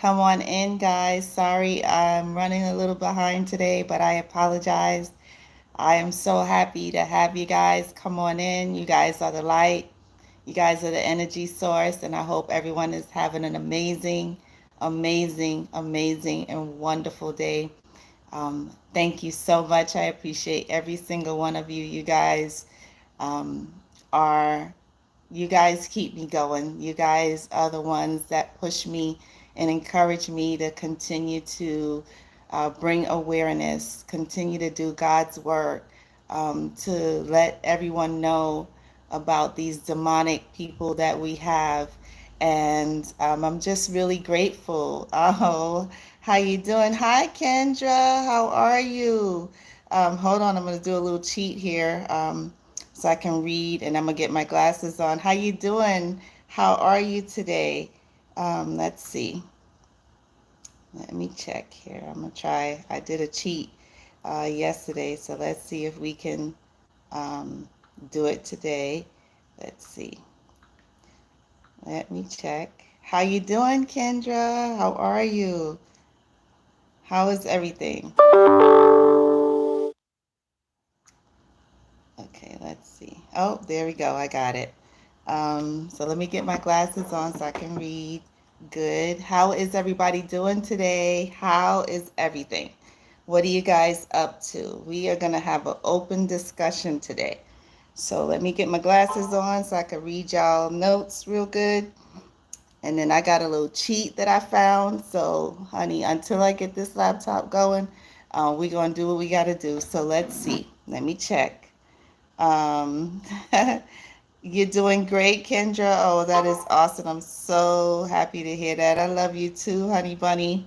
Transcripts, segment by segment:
Come on in, guys. Sorry, I'm running a little behind today, but I apologize. I am so happy to have you guys come on in. You guys are the light. You guys are the energy source, and I hope everyone is having an amazing, amazing, amazing, and wonderful day. Thank you so much. I appreciate every single one of you. You guys um, are you guys keep me going. You guys are the ones that push me and encourage me to continue to bring awareness, continue to do God's work, to let everyone know about these demonic people that we have. And I'm just really grateful. Oh, how you doing? Hi, Kendra. How are you? Hold on, I'm going to do a little cheat here. So I can read, and I'm gonna get my glasses on. How you doing? How are you today? Let's see. Let me check here. I'm gonna try. I did a cheat yesterday, so let's see if we can um, do it today. Let's see. Let me check. How you doing, Kendra? How are you? How is everything? Okay, let's see. Oh, there we go. I got it. So let me get my glasses on so I can read. Good. How is everybody doing today? How is everything? What are you guys up to? We are going to have an open discussion today. So let me get my glasses on so I can read y'all notes real good. And then I got a little cheat that I found. So, honey, until I get this laptop going, we're going to do what we got to do. So let's see. Let me check. Um, You're doing great, Kendra. Oh, that is awesome. I'm so happy to hear that. I love you too, honey bunny.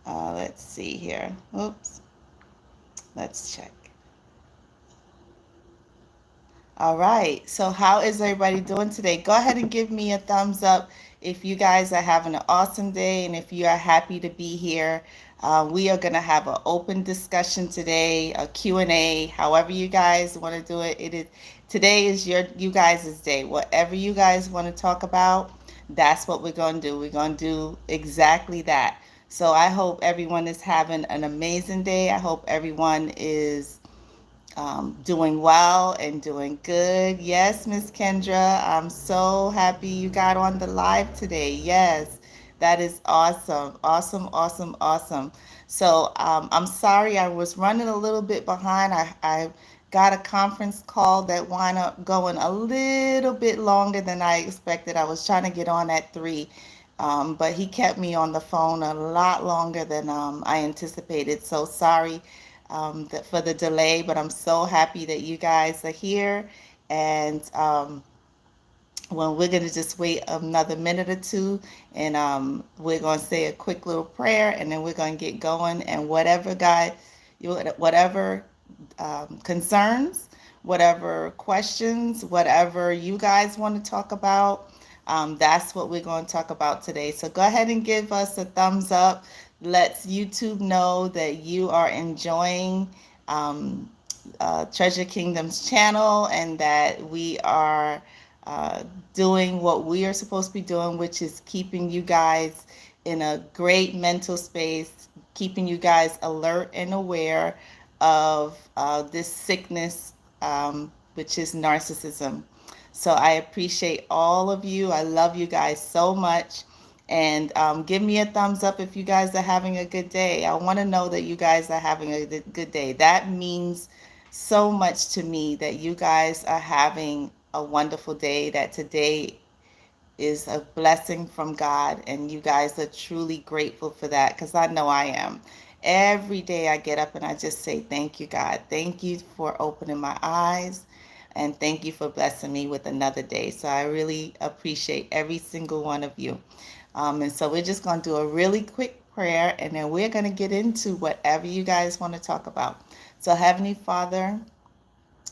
Let's see here. Oops. Let's check. All right. So, how is everybody doing today? Go ahead and give me a thumbs up if you guys are having an awesome day and if you are happy to be here. We are going to have an open discussion today, a Q&A, however you guys want to do it. Today is you guys' day. Whatever you guys want to talk about, that's what we're going to do. We're going to do exactly that. So I hope everyone is having an amazing day. I hope everyone is doing well and doing good. Yes, Miss Kendra, I'm so happy you got on the live today. Yes, that is awesome. Awesome, awesome, awesome. So I'm sorry I was running a little bit behind. I got a conference call that wound up going a little bit longer than I expected. I was trying to get on at 3. But he kept me on the phone a lot longer than I anticipated. So sorry for the delay, but I'm so happy that you guys are here. And well, we're going to just wait another minute or two, and we're going to say a quick little prayer, and then we're going to get going. And whatever concerns, whatever questions, whatever you guys want to talk about, that's what we're going to talk about today. So go ahead and give us a thumbs up. Let's YouTube know that you are enjoying um, Treasure Kingdom's channel and that we are uh, doing what we are supposed to be doing, which is keeping you guys in a great mental space, keeping you guys alert and aware of this sickness, which is narcissism. So I appreciate all of you. I love you guys so much. And give me a thumbs up if you guys are having a good day. I want to know that you guys are having a good day. That means so much to me that you guys are having a wonderful day, that today is a blessing from God, and you guys are truly grateful for that because I know I am. Every day I get up and I just say, thank you, God. Thank you for opening my eyes, and thank you for blessing me with another day. So I really appreciate every single one of you. And so we're just going to do a really quick prayer, and then we're going to get into whatever you guys want to talk about. So, Heavenly Father,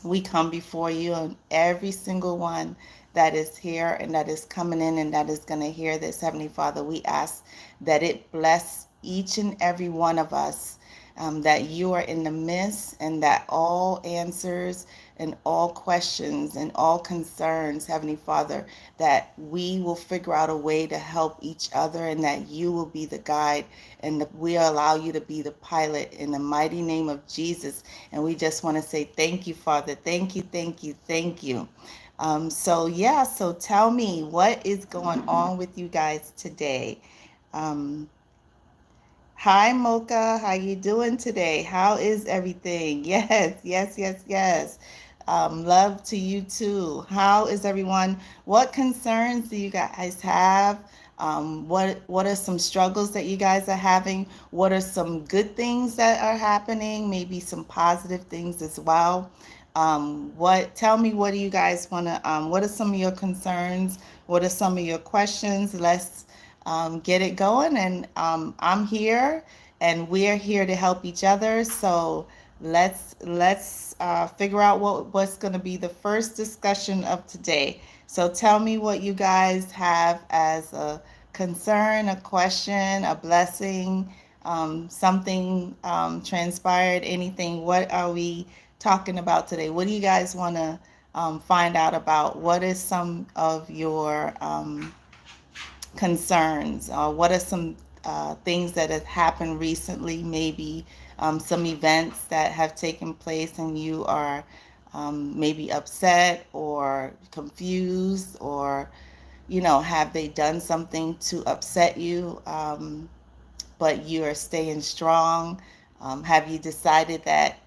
we come before you, and every single one that is here and that is coming in and that is going to hear this, Heavenly Father, we ask that it bless each and every one of us. that you are in the midst, and that all answers and all questions and all concerns, Heavenly Father, that we will figure out a way to help each other, and that you will be the guide, and we allow you to be the pilot in the mighty name of Jesus. And we just want to say thank you, Father. Thank you, thank you, thank you. So tell me, what is going on with you guys today? Um, Hi, Mocha. How you doing today? How is everything? Yes, yes, yes, yes. Love to you too. How is everyone? What concerns do you guys have? What are some struggles that you guys are having? What are some good things that are happening? Maybe some positive things as well. What? Tell me, what do you guys want to? What are some of your concerns? What are some of your questions? Let's get it going. And I'm here, and we're here to help each other. So let's figure out what's going to be the first discussion of today. So tell me what you guys have as a concern, a question, a blessing, something transpired, anything. What are we talking about today? What do you guys want to find out about? What is some of your concerns? What are some things that have happened recently? Maybe some events that have taken place, and you are maybe upset or confused, or have they done something to upset you? But you are staying strong. Have you decided that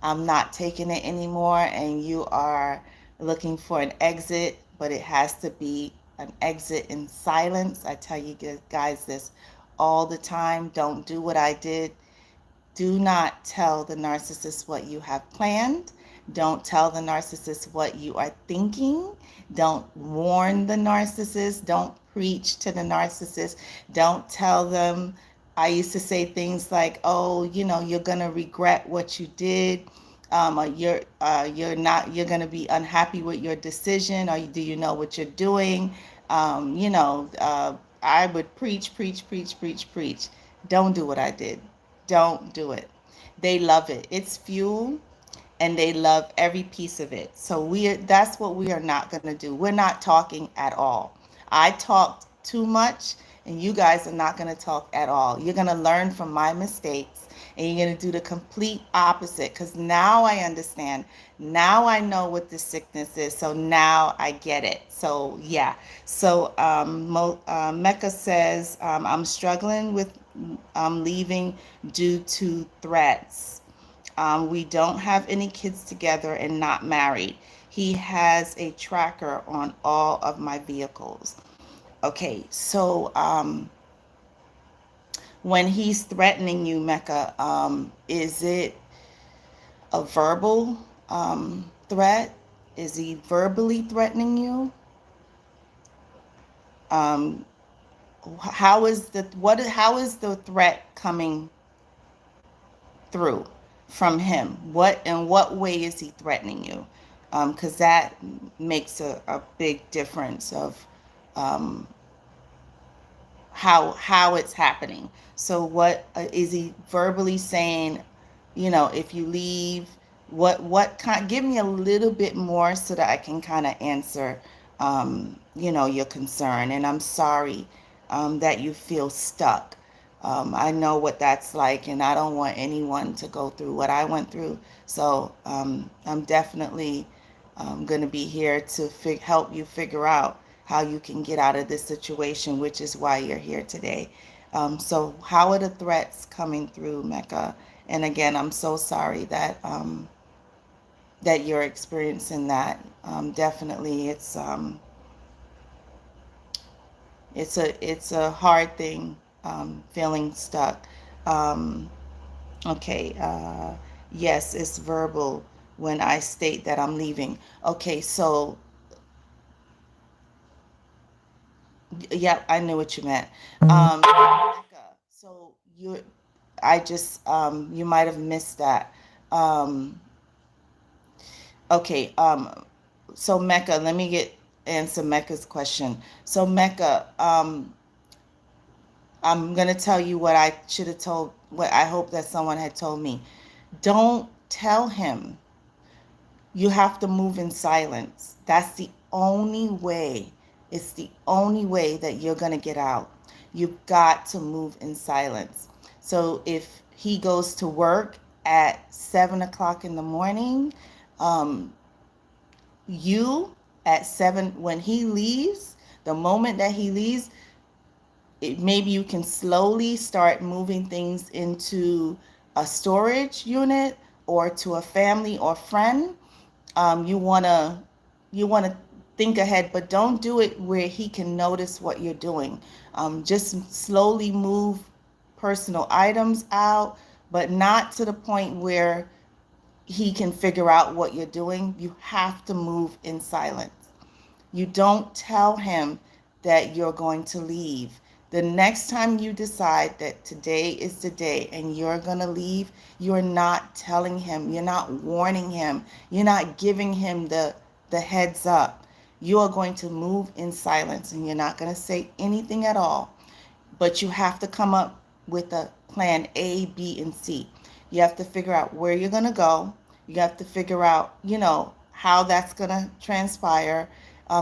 I'm not taking it anymore, and you are looking for an exit, but it has to be an exit in silence? I tell you guys this all the time. Don't do what I did. Do not tell the narcissist what you have planned. Don't tell the narcissist what you are thinking. Don't warn the narcissist. Don't preach to the narcissist. Don't tell them. I used to say things like, "Oh, you're gonna regret what you did. Or you're gonna be unhappy with your decision. Or do you know what you're doing?" I would preach, preach, preach, preach, preach. Don't do what I did. Don't do it. They love it. It's fuel, and they love every piece of it. So that's what we are not going to do. We're not talking at all. I talked too much, and you guys are not going to talk at all. You're going to learn from my mistakes, and you're going to do the complete opposite, because now I understand. Now I know what the sickness is. So now I get it. So yeah. So Mecca says, I'm struggling with leaving due to threats. We don't have any kids together and not married. He has a tracker on all of my vehicles. Okay, so when he's threatening you, Mecca, is it a verbal threat? Is he verbally threatening you? Um, how is the threat coming through from him? In what way is he threatening you? Because that makes a big difference of um, how it's happening. So what is he verbally saying? If you leave, what kind? Give me a little bit more so that I can kind of answer, your concern. And I'm sorry that you feel stuck. I know what that's like, and I don't want anyone to go through what I went through. So I'm definitely going to be here to help you figure out how you can get out of this situation, which is why you're here today. So how are the threats coming through, Mecca? And again, I'm so sorry that you're experiencing that. Definitely, it's a hard thing, feeling stuck. Um, okay, yes, it's verbal when I state that I'm leaving. Okay, so yeah, I knew what you meant. Mecca, so you might have missed that. Um, okay, so Mecca, let me answer Mecca's question. So Mecca, I'm going to tell you what I should have told, what I hope that someone had told me. Don't tell him. You have to move in silence. That's the only way. It's the only way that you're going to get out. You've got to move in silence. So if he goes to work at 7 o'clock in the morning, um, you at 7, when he leaves, the moment that he leaves, maybe you can slowly start moving things into a storage unit or to a family or friend. You want to think ahead, but don't do it where he can notice what you're doing. Just slowly move personal items out, but not to the point where he can figure out what you're doing. You have to move in silence. You don't tell him that you're going to leave. The next time you decide that today is the day and you're going to leave, you're not telling him, you're not warning him, you're not giving him the heads up. You are going to move in silence and you're not going to say anything at all. But you have to come up with a plan A, B, and C. You have to figure out where you're going to go. You have to figure out, how that's going to transpire.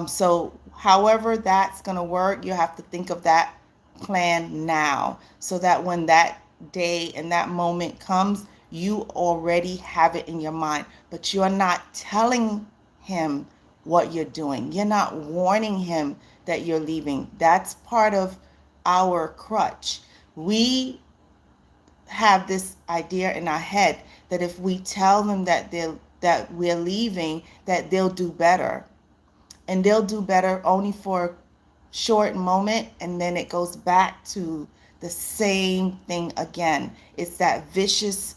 So, however that's going to work, you have to think of that plan now so that when that day and that moment comes, you already have it in your mind. But you're not telling him what you're doing. You're not warning him that you're leaving. That's part of our crutch. We have this idea in our head that if we tell them that we're leaving, that they'll do better. And they'll do better only for a short moment, and then it goes back to the same thing again. It's that vicious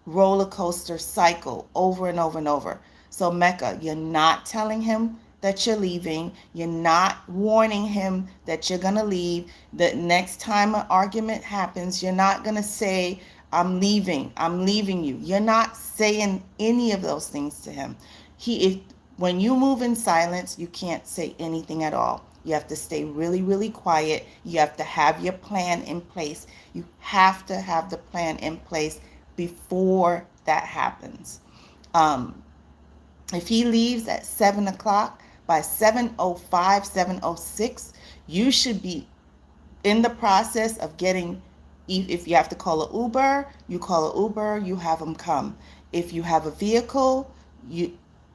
roller coaster cycle over and over and over. So, Mecca, you're not telling him that you're leaving. You're not warning him that you're going to leave. The next time an argument happens, you're not going to say, I'm leaving you. You're not saying any of those things to him. When you move in silence, you can't say anything at all. You have to stay really, really quiet. You have to have your plan in place. You have to have the plan in place before that happens. Um, if he leaves at 7 o'clock, by 7:05, 7:06, you should be in the process of getting, if you have to call an Uber, you call an Uber, you have them come. If you have a vehicle,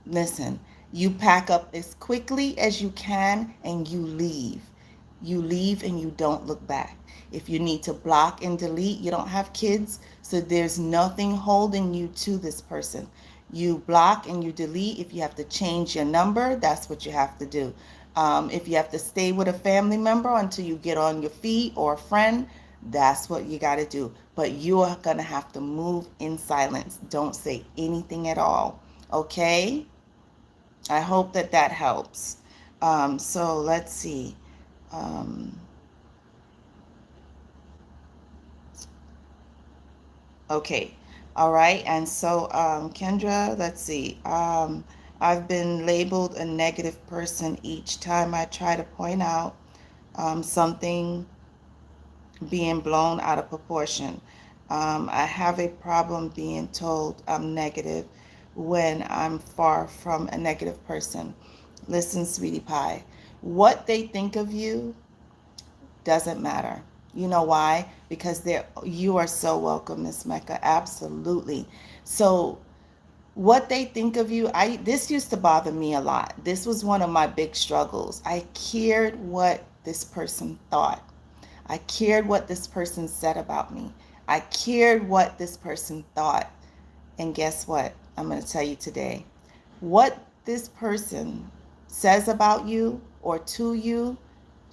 listen, you pack up as quickly as you can and you leave. You leave and you don't look back. If you need to block and delete, you don't have kids, so there's nothing holding you to this person. You block and you delete. If you have to change your number, that's what you have to do. If you have to stay with a family member until you get on your feet, or a friend, that's what you got to do. But you are going to have to move in silence. Don't say anything at all. Okay? I hope that helps. So let's see. Um, okay. All right. And so, Kendra, let's see. I've been labeled a negative person each time I try to point out something being blown out of proportion. I have a problem being told I'm negative when I'm far from a negative person. Listen, sweetie pie, what they think of you doesn't matter. You know why? Because you are so welcome, Miss Mecca. Absolutely. So what they think of you, this used to bother me a lot. This was one of my big struggles. I cared what this person thought. I cared what this person said about me. I cared what this person thought. And guess what? I'm going to tell you today. What this person says about you or to you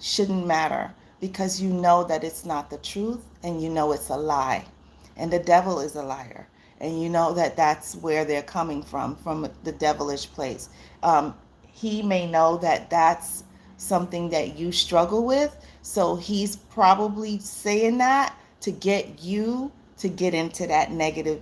shouldn't matter, because you know that it's not the truth and you know it's a lie. And the devil is a liar. And you know that that's where they're coming from the devilish place. He may know that that's something that you struggle with. So he's probably saying that to get you to get into that negative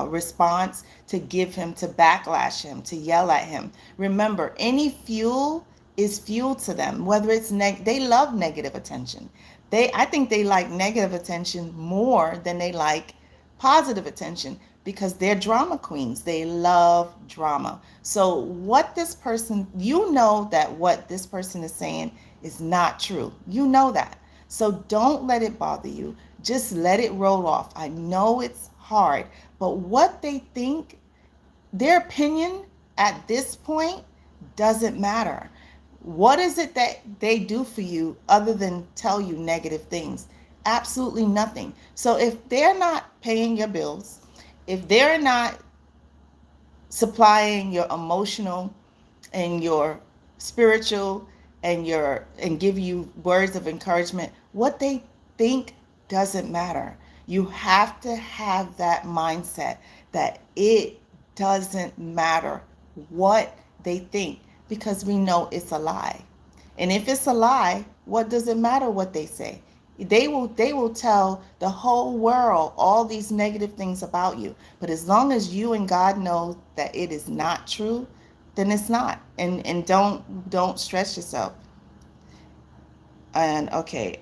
response, to backlash him, to yell at him. Remember, any fuel is fuel to them, whether it's they love negative attention. I think they like negative attention more than they like positive attention because they're drama queens. They love drama. So what this person, you know that what this person is saying is not true. You know that. So don't let it bother you. Just let it roll off. I know it's hard, but what they think, their opinion at this point doesn't matter. What is it that they do for you other than tell you negative things? Absolutely nothing. So if they're not paying your bills, if they're not supplying your emotional and your spiritual and give you words of encouragement, what they think doesn't matter. You have to have that mindset that it doesn't matter what they think because we know it's a lie. And if it's a lie, what does it matter what they say? They will tell the whole world all these negative things about you. But as long as you and God know that it is not true, then it's not. And don't stress yourself. And okay,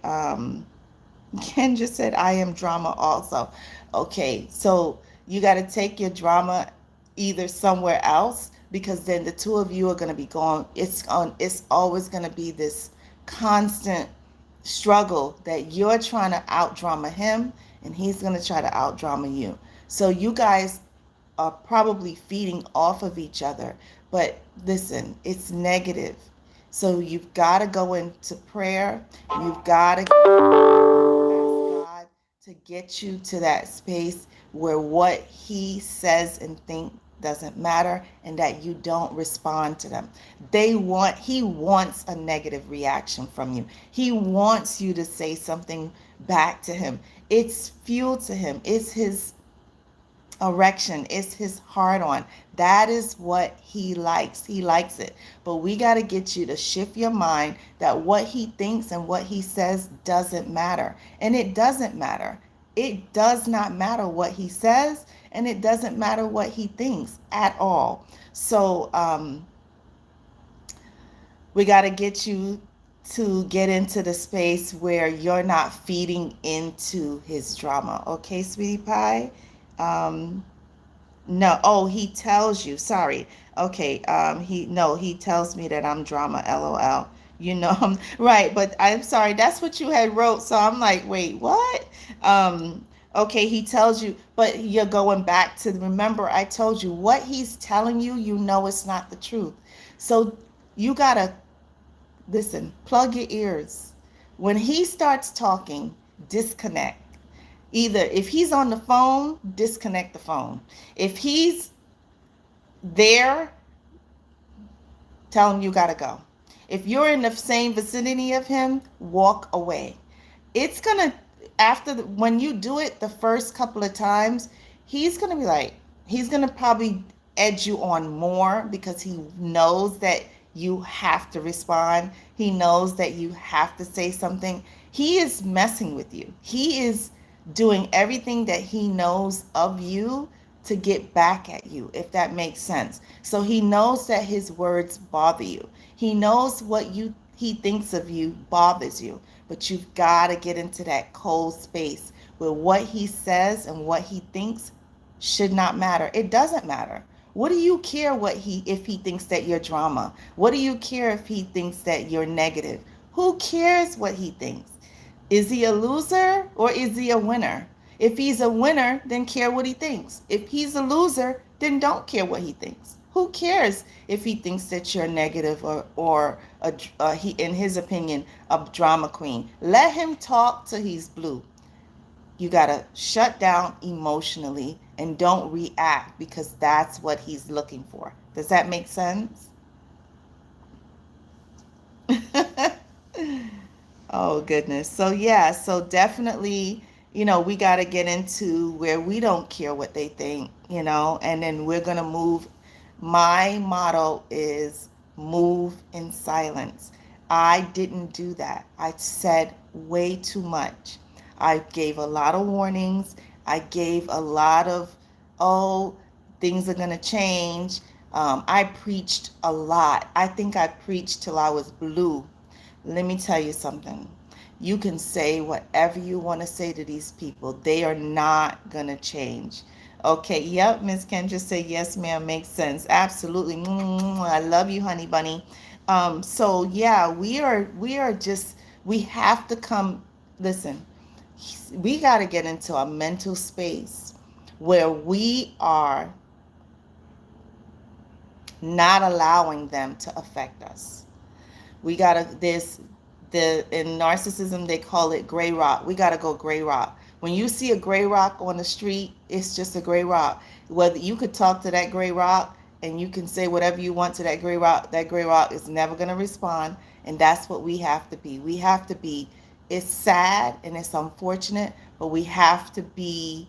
Ken just said I am drama also. Okay, so you got to take your drama either somewhere else because then the two of you are going to be going. It's always going to be this constant struggle that you're trying to out drama him and he's going to try to out drama you. So you guys are probably feeding off of each other. But listen, it's negative. So you've got to go into prayer. You've got to ask God to get you to that space where what he says and think doesn't matter and that you don't respond to them. He wants a negative reaction from you. He wants you to say something back to him. It's fuel to him. It's his erection, it's his heart on. That is what he likes. He likes it. But we got to get you to shift your mind that what he thinks and what he says doesn't matter. And it doesn't matter. It does not matter what he says, and it doesn't matter what he thinks at all. So we got to get you to get into the space where you're not feeding into his drama. Okay, sweetie pie? Um, no, oh, he tells you, sorry. Okay, he tells me that I'm drama, LOL. You know, right, but I'm sorry, that's what you had wrote. So I'm like, wait, what? Okay, he tells you, but you're going back to remember I told you what he's telling you, you know it's not the truth. So you gotta listen, plug your ears. When he starts talking, disconnect. Either if he's on the phone, disconnect the phone. If he's there, tell him you got to go. If you're in the same vicinity of him, walk away. It's going to, when you do it the first couple of times, he's going to be like, he's going to probably edge you on more because he knows that you have to respond. He knows that you have to say something. He is messing with you. He is doing everything that he knows of you to get back at you, if that makes sense. So he knows that his words bother you. He knows he thinks of you bothers you. But you've got to get into that cold space where what he says and what he thinks should not matter. It doesn't matter. What do you care if he thinks that you're drama? What do you care if he thinks that you're negative? Who cares what he thinks? Is he a loser or is he a winner? If he's a winner, then care what he thinks. If he's a loser, then don't care what he thinks. Who cares if he thinks that you're negative or he, in his opinion, a drama queen? Let him talk till he's blue. You got to shut down emotionally and don't react because that's what he's looking for. Does that make sense? Oh, goodness. So, yeah, so definitely, we got to get into where we don't care what they think, and then we're going to move. My motto is move in silence. I didn't do that. I said way too much. I gave a lot of warnings. I gave a lot of, oh, things are going to change. I preached a lot. I think I preached till I was blue. Let me tell you something. You can say whatever you want to say to these people. They are not going to change. Okay, yep, Miss Kendra said, yes, ma'am, makes sense. Absolutely. I love you, honey bunny. So yeah, we are just, we have to come, listen, we got to get into a mental space where we are not allowing them to affect us. We gotta, there's the, in narcissism they call it gray rock. We gotta go gray rock. When you see a gray rock on the street, it's just a gray rock. Whether you could talk to that gray rock and you can say whatever you want to that gray rock is never gonna respond. And that's what we have to be. We have to be, it's sad and it's unfortunate, but we have to be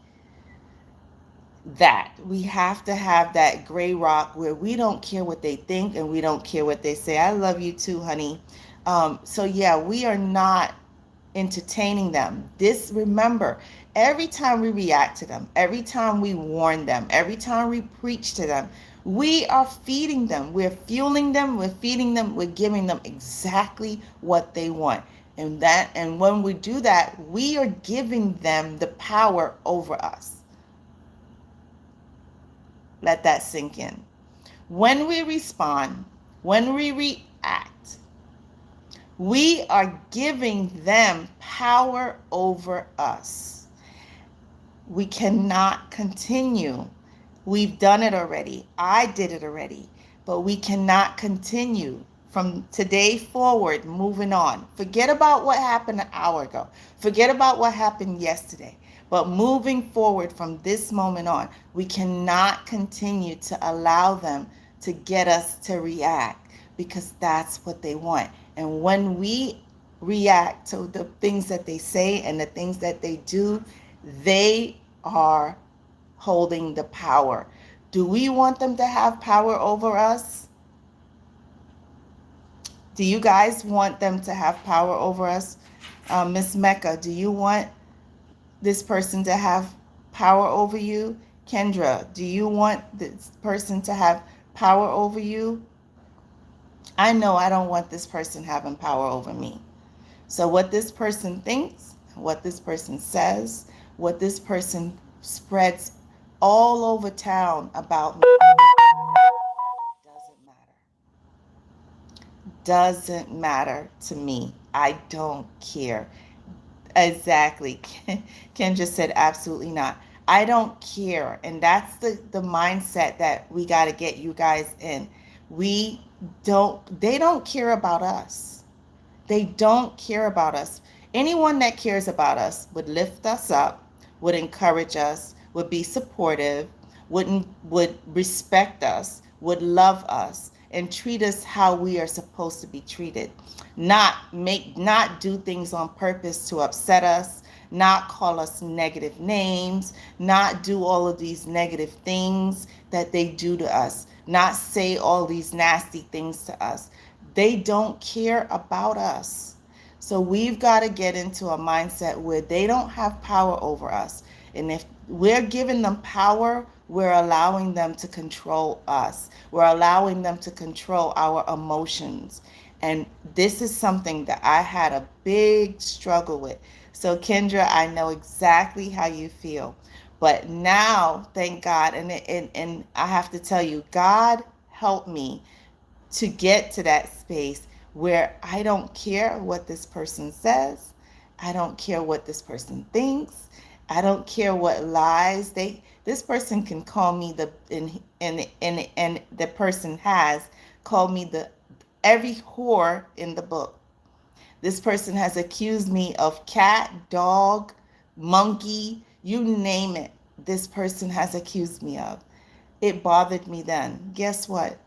that. We have to have that gray rock where we don't care what they think and we don't care what they say. I love you too, honey. So yeah, we are not entertaining them. This, remember, every time we react to them, every time we warn them, every time we preach to them, we are feeding them. We're fueling them, we're feeding them, we're giving them exactly what they want. And when we do that, we are giving them the power over us. Let that sink in. When we respond, when we react, we are giving them power over us. We cannot continue. We've done it already. I did it already. But we cannot continue from today forward, moving on. Forget about what happened an hour ago. Forget about what happened yesterday. But moving forward from this moment on, we cannot continue to allow them to get us to react, because that's what they want. And when we react to the things that they say and the things that they do, they are holding the power. Do we want them to have power over us? Do you guys want them to have power over us? Miss Mecca, do you want this person to have power over you? Kendra, do you want this person to have power over you? I know I don't want this person having power over me. So what this person thinks, what this person says, what this person spreads all over town about me doesn't matter. Doesn't matter to me. I don't care. Exactly. Ken just said absolutely not. I don't care. And that's the mindset that we got to get you guys in. We they don't care about us. They don't care about us. Anyone that cares about us would lift us up, would encourage us, would be supportive, would respect us, would love us, and treat us how we are supposed to be treated. Not do things on purpose to upset us, not call us negative names, not do all of these negative things that they do to us, not say all these nasty things to us. They don't care about us. So we've got to get into a mindset where they don't have power over us. And if we're giving them power, we're allowing them to control us. We're allowing them to control our emotions. And this is something that I had a big struggle with. So Kendra, I know exactly how you feel. But now, thank God, and I have to tell you, God helped me to get to that space where I don't care what this person says. I don't care what this person thinks. I don't care what lies this person can call me and the person has called me the every whore in the book. This person has accused me of cat, dog, monkey, you name it. This person has accused me of. It bothered me then. Guess what?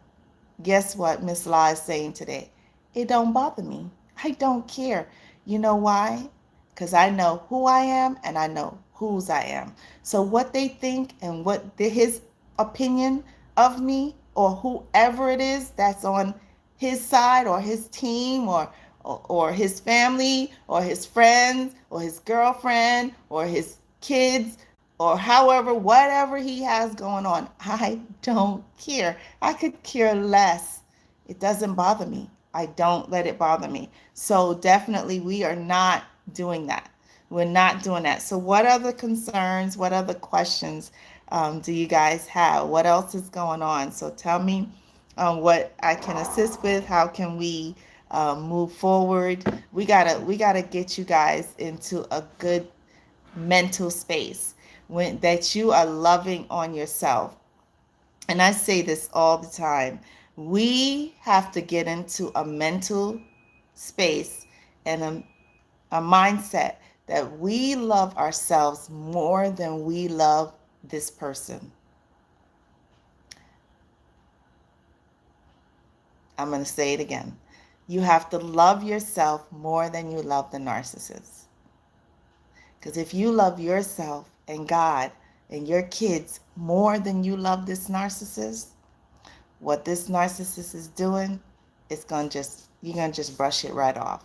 Guess what Miss La is saying today? It don't bother me. I don't care. You know why? Because I know who I am and I know whose I am. So what they think and his opinion of me, or whoever it is that's on his side or his team or his family or his friends or his girlfriend or his kids, or however, whatever he has going on, I don't care. I could care less. It doesn't bother me. I don't let it bother me. So definitely we are not doing that. We're not doing that. So what other concerns, what other questions do you guys have? What else is going on? So tell me what I can assist with. How can we move forward? We gotta get you guys into a good mental space when that you are loving on yourself. And I say this all the time. We have to get into a mental space and a mindset that we love ourselves more than we love this person. I'm going to say it again. You have to love yourself more than you love the narcissist. Because if you love yourself and God and your kids more than you love this narcissist, what this narcissist is doing, you're going to just brush it right off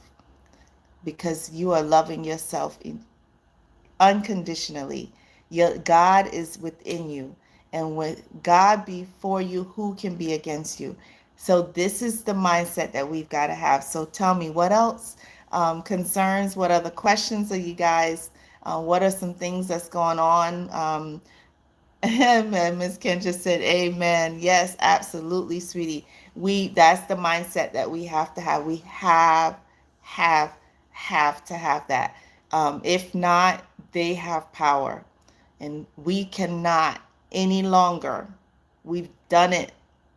because you are loving yourself unconditionally. God is within you. And with God be for you, who can be against you? So this is the mindset that we've got to have. So tell me, what else concerns? What other questions are you guys? What are some things that's going on? And Miss Ken just said, "Amen." Yes, absolutely, sweetie. That's the mindset that we have to have. We have, have to have that. If not, they have power, and we cannot any longer. We've done it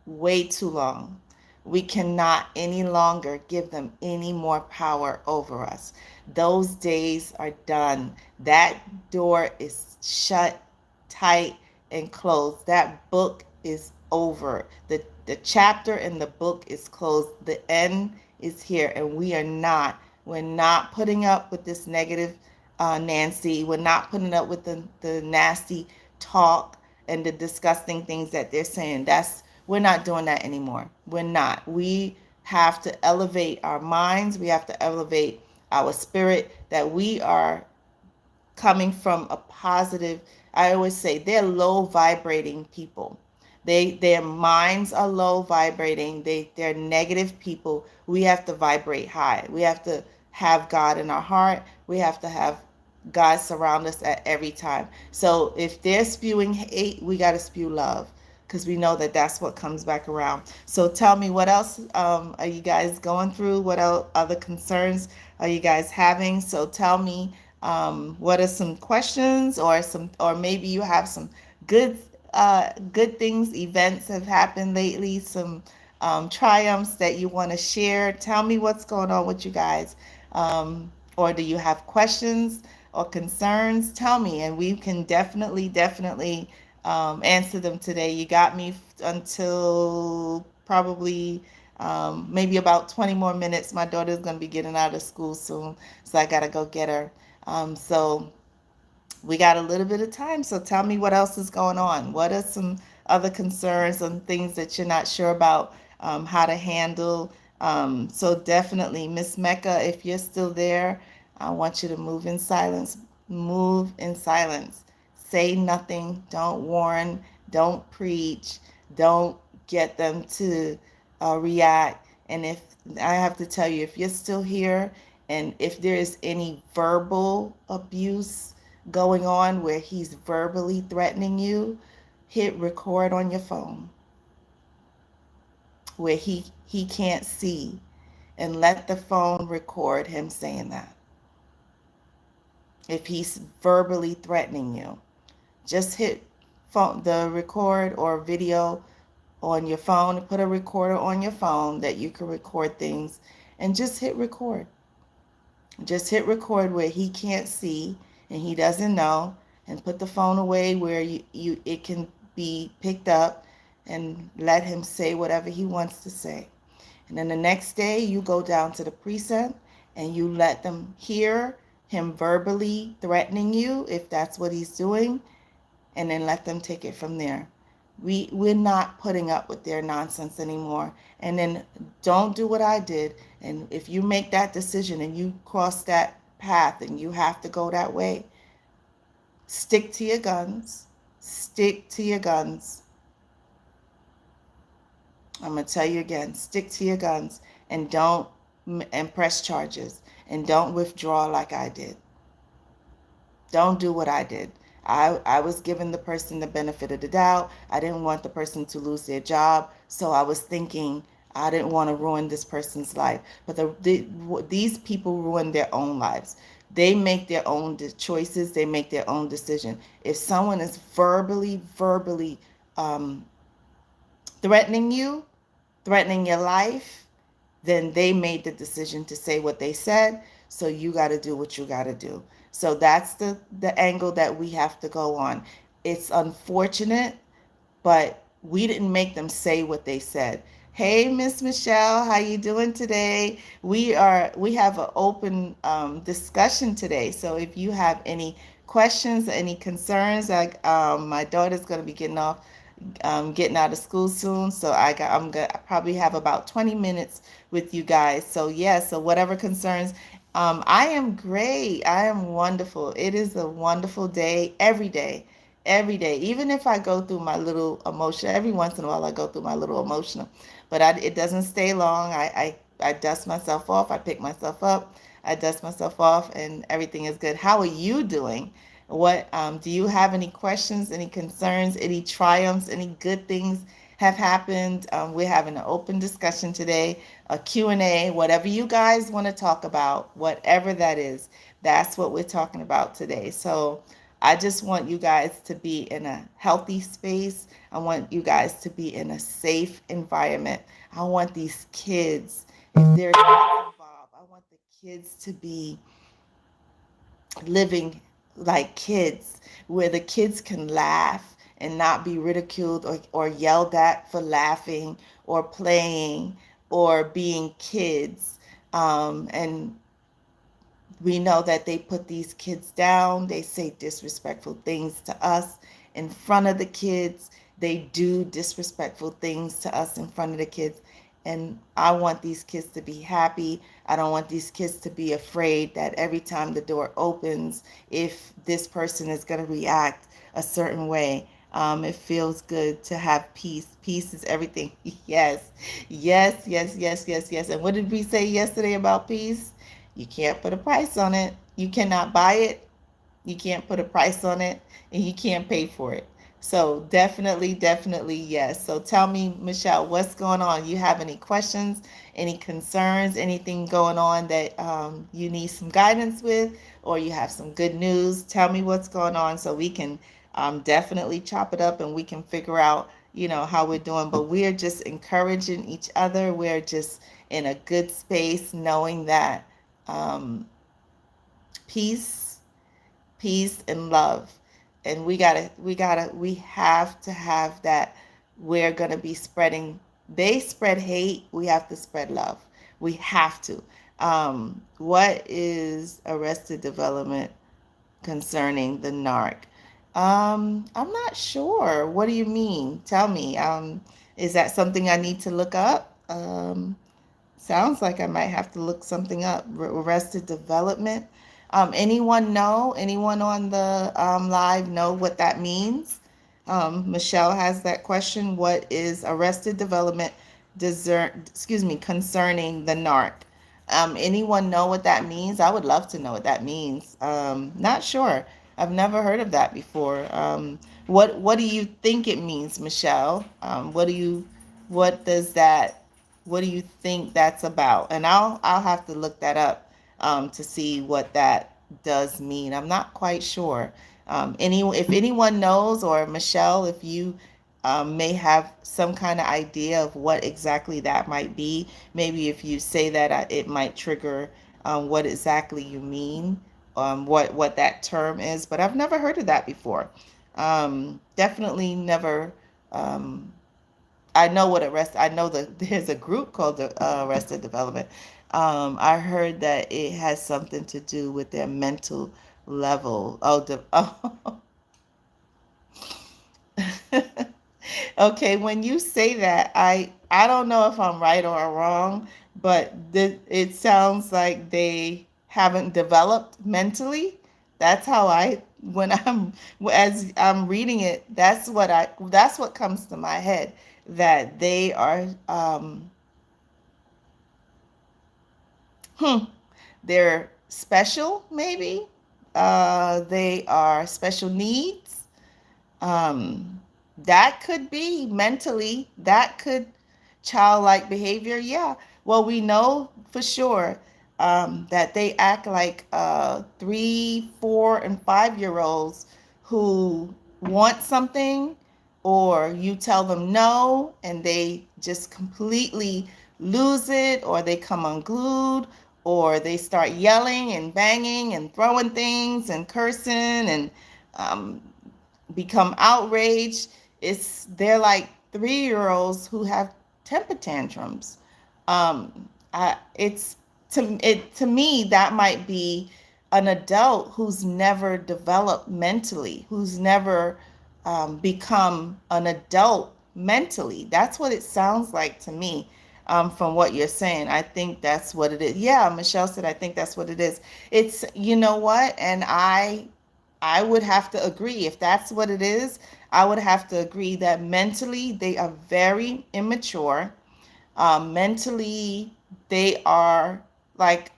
way too long. We cannot any longer give them any more power over us. Those days are done. That door is shut tight and closed. That book is over. The chapter in the book is closed. The end is here, and we're not putting up with this negative Nancy. We're not putting up with the nasty talk and the disgusting things that they're saying. We're not doing that anymore. We're not. We have to elevate our minds. We have to elevate our spirit, that we are coming from a positive. I always say they're low vibrating people. Their minds are low vibrating. They're negative people. We have to vibrate high. We have to have God in our heart. We have to have God surround us at every time. So if they're spewing hate, we got to spew love, because we know that that's what comes back around. So tell me, what else are you guys going through? What other concerns are you guys having? So tell me, what are some questions, or maybe you have some good good things, events have happened lately, some triumphs that you want to share. Tell me what's going on with you guys. Or do you have questions or concerns? Tell me, and we can definitely answer them today. You got me until probably maybe about 20 more minutes. My daughter's going to be getting out of school soon, so I got to go get her. So we got a little bit of time. So tell me what else is going on. What are some other concerns and things that you're not sure about how to handle? So definitely, Miss Mecca, if you're still there, I want you to move in silence. Move in silence. Say nothing. Don't warn. Don't preach. Don't get them to react. And if I have to tell you, if you're still here and if there is any verbal abuse going on where he's verbally threatening you, hit record on your phone where he can't see, and let the phone record him saying that. If he's verbally threatening you, just hit the record or video on your phone. Put a recorder on your phone that you can record things, and just hit record. Just hit record where he can't see and he doesn't know, and put the phone away where it can be picked up, and let him say whatever he wants to say. And then the next day you go down to the precinct and you let them hear him verbally threatening you, if that's what he's doing, and then let them take it from there. We're not putting up with their nonsense anymore. And then don't do what I did. And if you make that decision and you cross that path and you have to go that way, stick to your guns. Stick to your guns. I'm going to tell you again, stick to your guns, and don't and press charges. and don't withdraw like I did. Don't do what I did. I was giving the person the benefit of the doubt. I didn't want the person to lose their job. So I was thinking I didn't want to ruin this person's life. But these people ruin their own lives. They make their own choices. They make their own decision. If someone is verbally um, threatening you, threatening your life, then they made the decision to say what they said. So you got to do what you got to do. So that's the angle that we have to go on. It's unfortunate, but we didn't make them say what they said. Hey, Miss Michelle, how you doing today? We have an open discussion today. So if you have any questions, any concerns, like my daughter's going to be getting out of school soon, so I'm gonna probably have about 20 minutes with you guys. So yeah, so whatever concerns, I am great. I am wonderful. It is a wonderful day every day. Every day, even if I go through my little emotion, every once in a while I go through my little emotional, but it doesn't stay long. I dust myself off. I pick myself up. I dust myself off, and everything is good. How are you doing? What do you have any questions, any concerns, any triumphs, any good things have happened? We're having an open discussion today, a Q&A, whatever you guys want to talk about, whatever that is, that's what we're talking about today. So I just want you guys to be in a healthy space. I want you guys to be in a safe environment. I want these kids, if there are kids involved, I want the kids to be living like kids, where the kids can laugh and not be ridiculed or yelled at for laughing or playing or being kids. And we know that they put these kids down. They say disrespectful things to us in front of the kids. They do disrespectful things to us in front of the kids. And I want these kids to be happy. I don't want these kids to be afraid that every time the door opens, if this person is going to react a certain way. It feels good to have peace. Peace is everything. Yes, yes, yes, yes, yes, yes. And what did we say yesterday about peace? You can't put a price on it. You cannot buy it. You can't put a price on it, and you can't pay for it. So definitely, definitely, yes. So tell me, Michelle, what's going on? You have any questions, any concerns, anything going on that you need some guidance with, or you have some good news? Tell me what's going on so we can definitely chop it up and we can figure out, how we're doing. But we're just encouraging each other. We're just in a good space, knowing that um, peace, peace and love. And we have to have that. We're going to be spreading, they spread hate, we have to spread love. We have to. What is Arrested Development concerning the narc? I'm not sure. What do you mean? Tell me. Is that something I need to look up? Sounds like I might have to look something up. Arrested Development. Anyone know? Anyone on the live know what that means? Michelle has that question. What is Arrested Development concerning the narc? Anyone know what that means? I would love to know what that means. Not sure. I've never heard of that before. What do you think it means, Michelle? What does that what do you think that's about? And I'll have to look that up to see what that does mean. I'm not quite sure. If anyone knows, or Michelle, if you may have some kind of idea of what exactly that might be. Maybe if you say that, it might trigger what exactly you mean, what that term is. But I've never heard of that before. Definitely never. I know what arrest. I know that there's a group called the Arrested Development. I heard that it has something to do with their mental level. Oh. Okay, when you say that, I don't know if I'm right or wrong, but it sounds like they haven't developed mentally. That's how when as I'm reading it, that's what comes to my head, that they are hmm, they're special, maybe. They are special needs. Um, that could be mentally, that could childlike behavior. Yeah. Well, we know for sure that they act like 3, 4, and 5 year olds who want something, or you tell them no, and they just completely lose it, or they come unglued, or they start yelling and banging and throwing things and cursing and um, become outraged. They're like 3 year olds who have temper tantrums. It's to me that might be an adult who's never developed mentally, who's never become an adult mentally. That's what it sounds like to me. From what you're saying, I think that's what it is. Yeah, Michelle said, I think that's what it is. It's, you know what, and I would have to agree. If that's what it is, I would have to agree that mentally they are very immature. Mentally, they are like,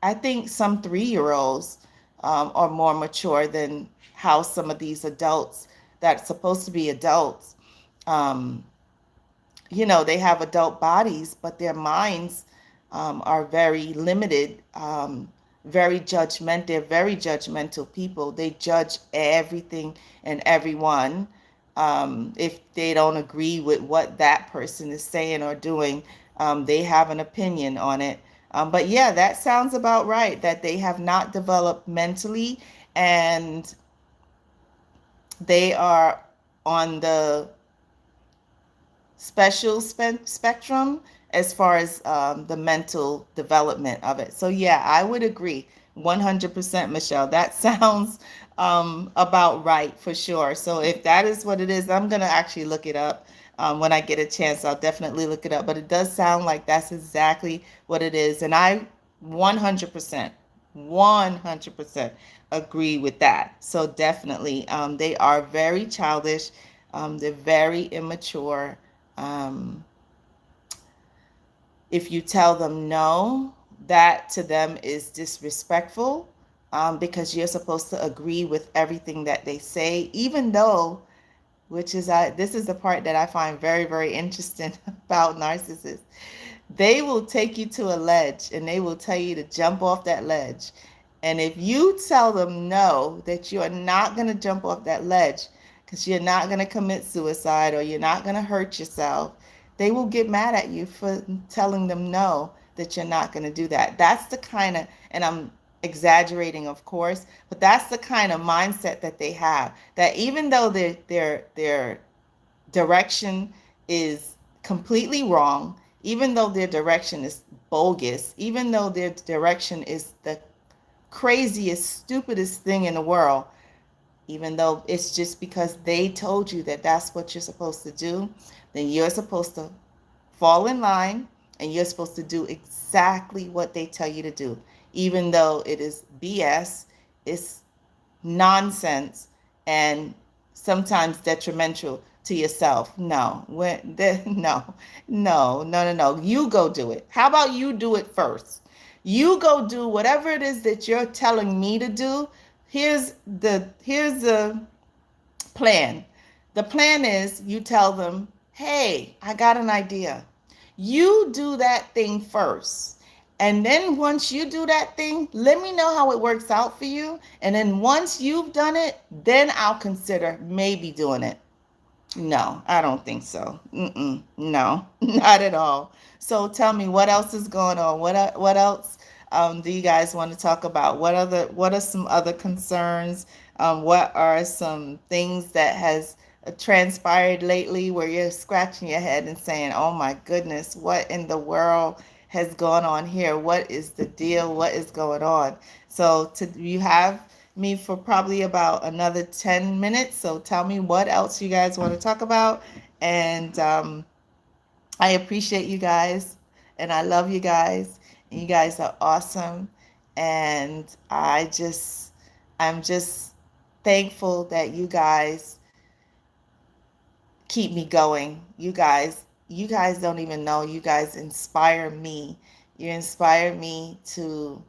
I think some 3 year olds are more mature than how some of these adults that's supposed to be adults, um, they have adult bodies, but their minds are very limited, very judgmental. They're very judgmental people. They judge everything and everyone. If they don't agree with what that person is saying or doing, they have an opinion on it. But yeah, that sounds about right, that they have not developed mentally, and they are on the special spectrum as far as the mental development of it. So yeah, I would agree 100%, Michelle. That sounds about right for sure. So if that is what it is, I'm gonna actually look it up. When I get a chance, I'll definitely look it up. But it does sound like that's exactly what it is, and I 100%, 100% agree with that. So definitely, they are very childish. They're very immature. um, if you tell them no, that to them is disrespectful, because you're supposed to agree with everything that they say, even though, which is this is the part that I find very, very interesting about narcissists. They will take you to a ledge and they will tell you to jump off that ledge. And if you tell them no, that you are not going to jump off that ledge because you're not going to commit suicide or you're not going to hurt yourself, they will get mad at you for telling them no, that you're not going to do that. That's the kind of, and I'm exaggerating, of course, but that's the kind of mindset that they have. That even though their direction is completely wrong, even though their direction is bogus, even though their direction is the craziest, stupidest thing in the world, even though it's just because they told you that that's what you're supposed to do, then you're supposed to fall in line and you're supposed to do exactly what they tell you to do, even though it is BS, it's nonsense, and sometimes detrimental to yourself. No, no. You go do it. How about you do it first? You go do whatever it is that you're telling me to do. Here's the plan. The plan is you tell them, hey, I got an idea. You do that thing first. And then once you do that thing, let me know how it works out for you. And then once you've done it, then I'll consider maybe doing it. No, I don't think so. No, not at all. So tell me, what else is going on? What else do you guys want to talk about? What are some other concerns? What are some things that has transpired lately where you're scratching your head and saying, "Oh my goodness, what in the world has gone on here? What is the deal? What is going on?" So you have me for probably about another 10 minutes. So tell me what else you guys want to talk about. And I appreciate you guys and I love you guys. And you guys are awesome. And I'm just thankful that you guys keep me going. You guys don't even know. You guys inspire me. You inspire me to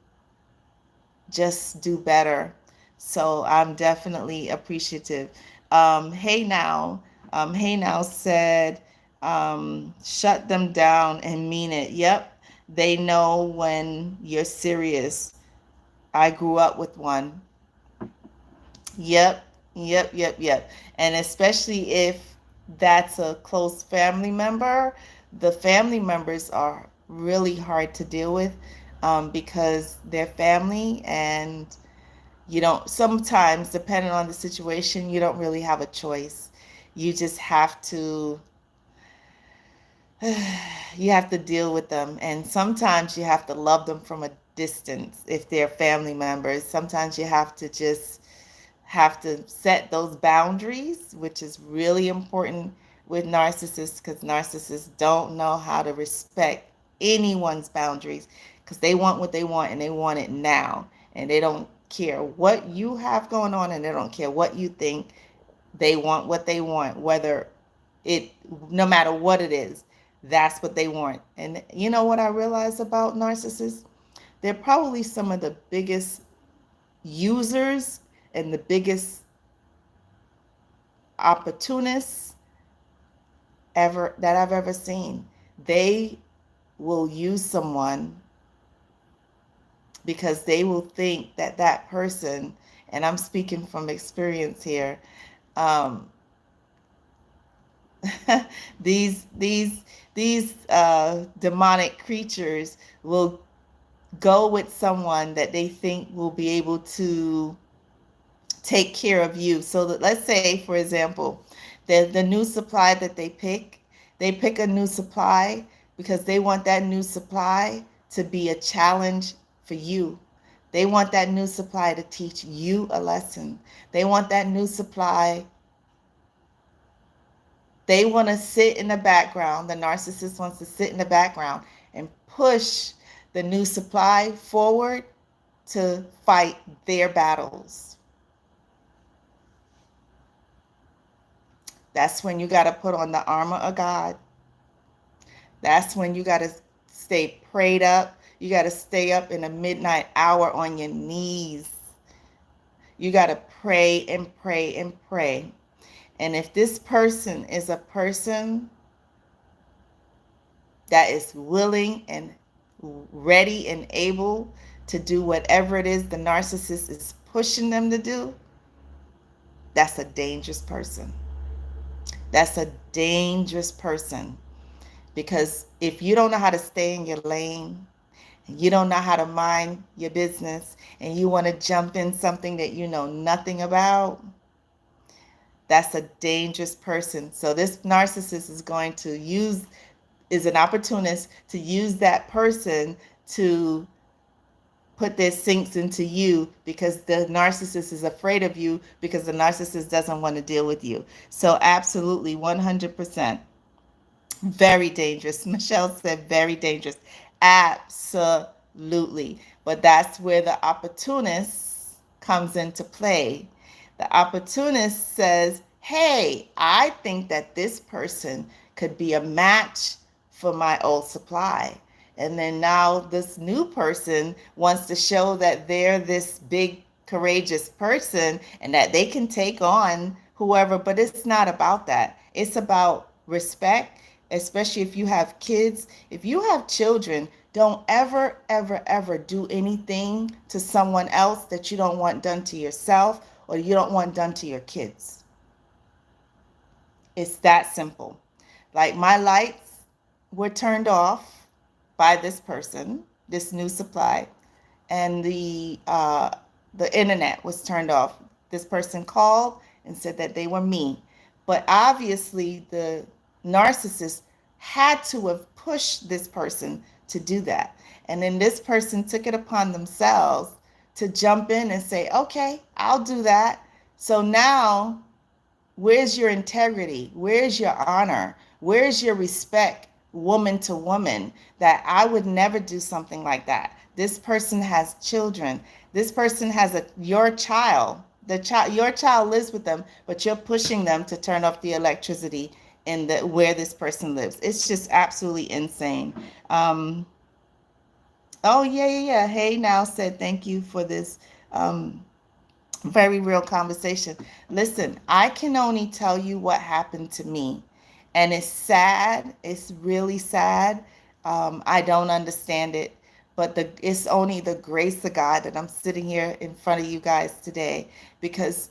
just do better. So I'm definitely appreciative. Hey now said, shut them down and mean it. Yep, they know when you're serious. I grew up with one. Yep, yep. And especially if that's a close family member, the family members are really hard to deal with, because they're family, and you don't, sometimes, depending on the situation, you don't really have a choice. You just have to, you have to deal with them. And sometimes you have to love them from a distance if they're family members. Sometimes you have to set those boundaries, which is really important with narcissists, because narcissists don't know how to respect anyone's boundaries, because they want what they want and they want it now. And they don't care what you have going on, and they don't care what you think. They want what they want, whether it, no matter what it is, that's what they want. And you know what I realized about narcissists? They're probably some of the biggest users and the biggest opportunists ever that I've ever seen. They will use someone because they will think that that person, and I'm speaking from experience here, um, these demonic creatures will go with someone that they think will be able to take care of you. So that, let's say, for example, the new supply that they pick a new supply because they want that new supply to be a challenge for you. They want that new supply to teach you a lesson. They want that new supply. They want to sit in the background. The narcissist wants to sit in the background and push the new supply forward to fight their battles. That's when you got to put on the armor of God. That's when you got to stay prayed up. You got to stay up in the midnight hour on your knees. You got to pray and pray and pray. And if this person is a person that is willing and ready and able to do whatever it is the narcissist is pushing them to do, that's a dangerous person. That's a dangerous person. Because if you don't know how to stay in your lane, you don't know how to mind your business, and you want to jump in something that you know nothing about, that's a dangerous person. So this narcissist is going to is an opportunist to use that person to put their sinks into you, because the narcissist is afraid of you, because the narcissist doesn't want to deal with you. So absolutely, 100%. Very dangerous. Michelle said very dangerous. Absolutely. But that's where the opportunist comes into play. The opportunist says, hey, I think that this person could be a match for my old supply. And then now this new person wants to show that they're this big, courageous person and that they can take on whoever. But it's not about that. It's about respect, especially if you have kids. If you have children, don't ever, ever, ever do anything to someone else that you don't want done to yourself or you don't want done to your kids. It's that simple. Like, my lights were turned off by this person, this new supply, and the internet was turned off. This person called and said that they were me. But obviously the narcissist had to have pushed this person to do that. And then this person took it upon themselves to jump in and say, okay, I'll do that. So now, where's your integrity? Where's your honor? Where's your respect, woman to woman, that I would never do something like that? This person has children. This person has your child. Your child lives with them, but you're pushing them to turn off the electricity in where this person lives. It's just absolutely insane. Oh, yeah, yeah, yeah. Hey, now said thank you for this um, very real conversation. Listen, I can only tell you what happened to me. And it's sad. It's really sad. I don't understand it. But it's only the grace of God that I'm sitting here in front of you guys today, because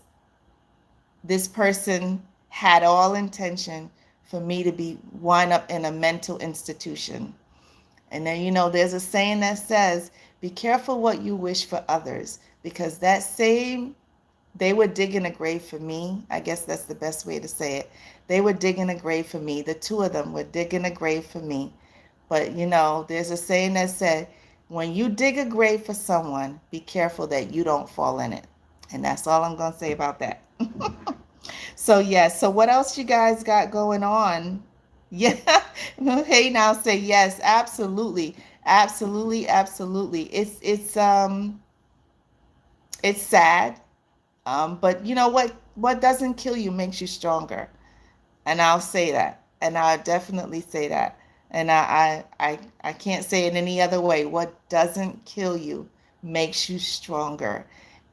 this person had all intention for me to be wind up in a mental institution. And then, there's a saying that says, be careful what you wish for others, because that same, they were digging a grave for me. I guess that's the best way to say it. They were digging a grave for me. The two of them were digging a grave for me. But, there's a saying that said, when you dig a grave for someone, be careful that you don't fall in it. And that's all I'm going to say about that. So, yes. So, what else you guys got going on? Yeah. Hey, now say yes. Absolutely. Absolutely. Absolutely. It's sad. But you know what? What doesn't kill you makes you stronger. And I'll say that. And I'll definitely say that. And I can't say it any other way. What doesn't kill you makes you stronger.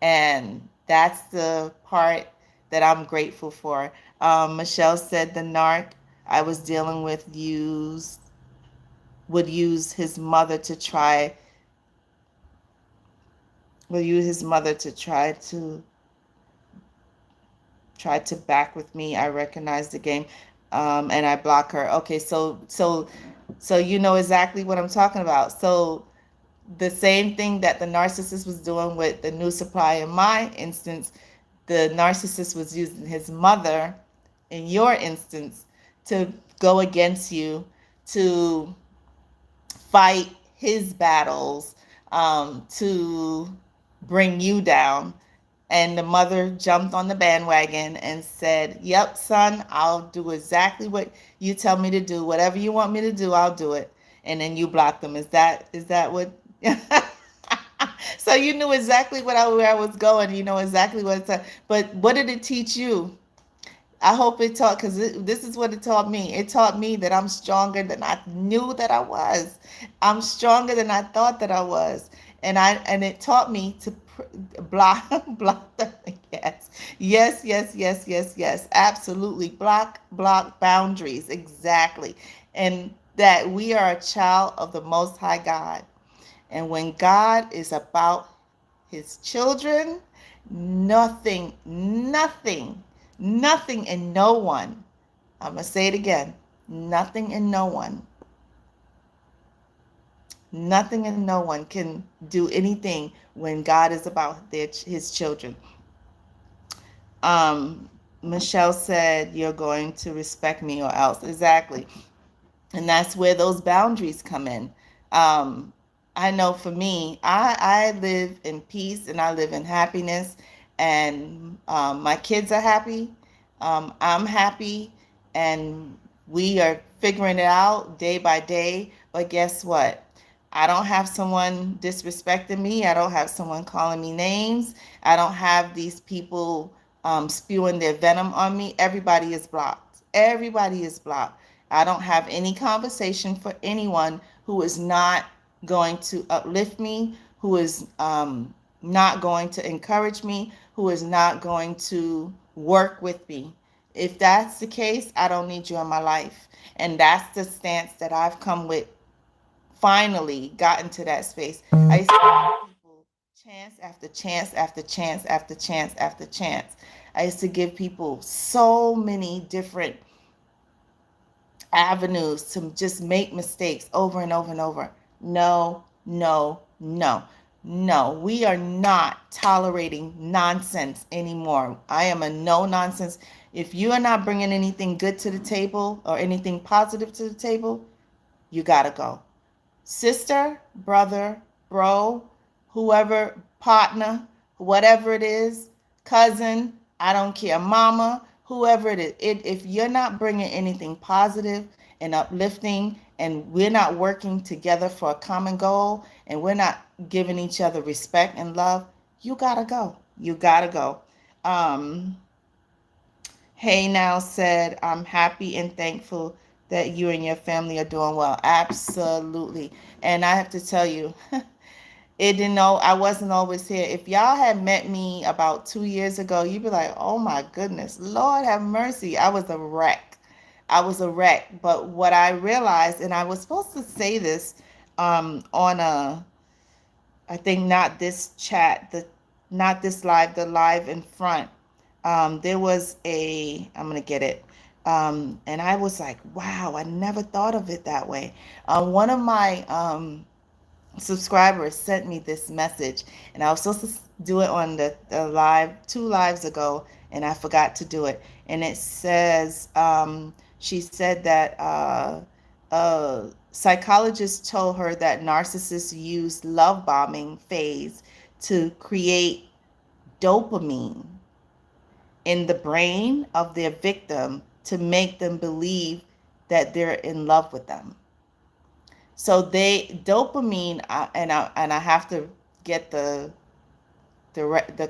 And that's the part that I'm grateful for. Michelle said the narc I was dealing with would use his mother to try would use his mother to try to back with me. I recognize the game, and I block her. Okay, so you know exactly what I'm talking about. So the same thing that the narcissist was doing with the new supply in my instance, the narcissist was using his mother in your instance to go against you, to fight his battles, to bring you down. And the mother jumped on the bandwagon and said, "Yep, son, I'll do exactly what you tell me to do. Whatever you want me to do, I'll do it." And then you blocked them. Is that what? So you knew exactly where I was going. You know exactly what it's. But what did it teach you? I hope it taught, because this is what it taught me. It taught me that I'm stronger than I knew that I was. I'm stronger than I thought that I was, and it taught me to block block them. Yes, yes, yes, yes, yes, yes. Absolutely, block boundaries exactly, and that we are a child of the Most High God, and when God is about his children, nothing and no one, I'm going to say it again, nothing and no one can do anything when God is about his children. Um, Michelle said, you're going to respect me or else. Exactly. And that's where those boundaries come in. um, I know for me, I live in peace and I live in happiness, and my kids are happy, I'm happy, and we are figuring it out day by day. But guess what? I don't have someone disrespecting me. I don't have someone calling me names. I don't have these people spewing their venom on me. Everybody is blocked. Everybody is blocked. I don't have any conversation for anyone who is not going to uplift me, who is not going to encourage me, who is not going to work with me. If that's the case, I don't need you in my life. And that's the stance that I've come with, finally gotten to that space. I used to give people chance after chance after chance after chance after chance. I used to give people so many different avenues to just make mistakes over and over and over. No, no, no, no. We are not tolerating nonsense anymore. I am a no nonsense. If you are not bringing anything good to the table or anything positive to the table, you got to go. Sister, brother, bro, whoever, partner, whatever it is, cousin, I don't care, mama, whoever it is. If you're not bringing anything positive and uplifting, and we're not working together for a common goal, and we're not giving each other respect and love, you gotta go. You gotta go. Um, Hey now said, I'm happy and thankful that you and your family are doing well. Absolutely. And I have to tell you, it didn't know I wasn't always here. If y'all had met me about 2 years ago, you'd be like, oh my goodness, Lord have mercy. I was a wreck. I was a wreck. But what I realized, and I was supposed to say this on a, I think not this chat, not this live, the live in front. There was I'm gonna get it. And I was like, wow, I never thought of it that way. One of my subscribers sent me this message, and I was supposed to do it on the live 2 lives ago, and I forgot to do it. And it says, she said that psychologists told her that narcissists use love bombing phase to create dopamine in the brain of their victim to make them believe that they're in love with them. So they dopamine, and I have to get the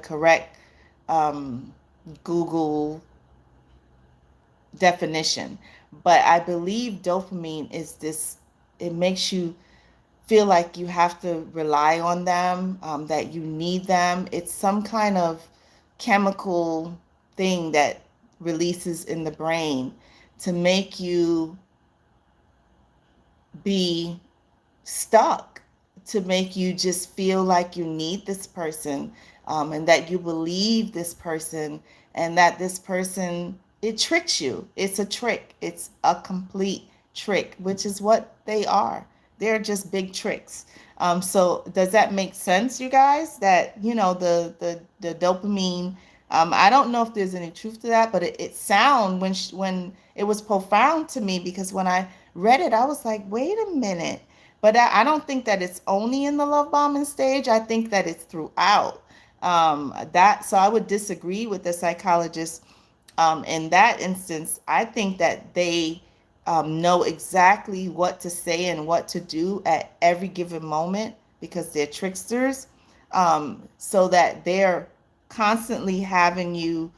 correct um, Google definition, but I believe dopamine is this. It makes you feel like you have to rely on them, that you need them. It's some kind of chemical thing that releases in the brain to make you be stuck, to make you just feel like you need this person, and that you believe this person, and that this person, it tricks you. It's a trick. It's a complete trick, which is what they are. They're just big tricks. So does that make sense, you guys? That, the dopamine. I don't know if there's any truth to that, but it sound when it was profound to me, because when I read it, I was like, wait a minute. But I don't think that it's only in the love bombing stage. I think that it's throughout. So I would disagree with the psychologist in that instance. I think that they know exactly what to say and what to do at every given moment, because they're tricksters, so that they're constantly having you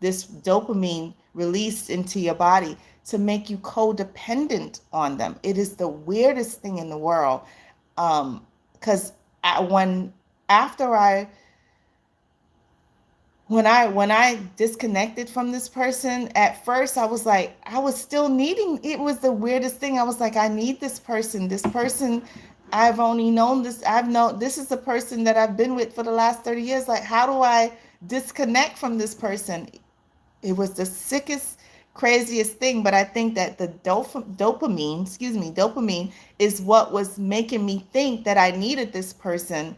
this dopamine released into your body to make you codependent on them. It is the weirdest thing in the world. Because when after I when I disconnected from this person, at first I was like, I was still needing, it was the weirdest thing. I was like, I need this person. This person, I've only known this, this is the person that I've been with for the last 30 years. Like, how do I disconnect from this person? It was the sickest, craziest thing. But I think that the dopamine is what was making me think that I needed this person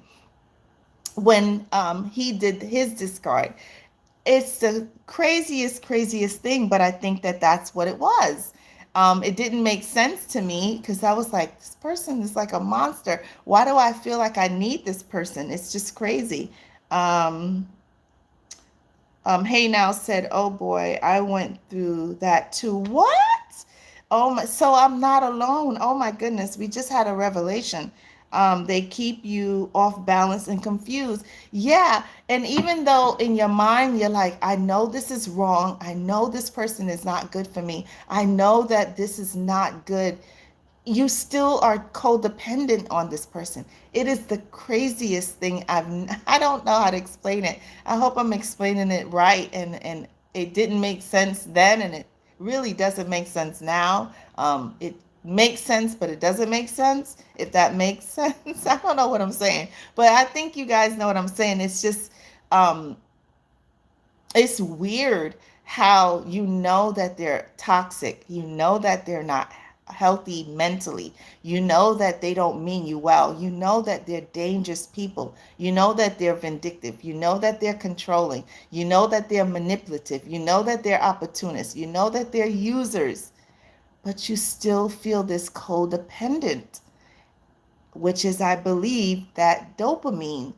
when he did his discard. It's the craziest thing, but I think that that's what it was. It didn't make sense to me, because I was like, this person is like a monster. Why do I feel like I need this person? It's just crazy. Hey Now said, oh boy, I went through that too. What? Oh my, so I'm not alone. Oh my goodness, we just had a revelation. They keep you off balance and confused. Yeah, and even though in your mind you're like, I know this is wrong. I know this person is not good for me. I know that this is not good. You still are codependent on this person. It is the craziest thing. I don't know how to explain it. I hope I'm explaining it right, and it didn't make sense then, and it really doesn't make sense now. It makes sense, but it doesn't make sense, if that makes sense. I don't know what I'm saying, but I think you guys know what I'm saying. It's just it's weird how you know that they're toxic, you know that they're not healthy mentally, you know that they don't mean you well, you know that they're dangerous people, you know that they're vindictive, you know that they're controlling, you know that they're manipulative, you know that they're opportunists, you know that they're users, but you still feel this codependent, which is, I believe, that dopamine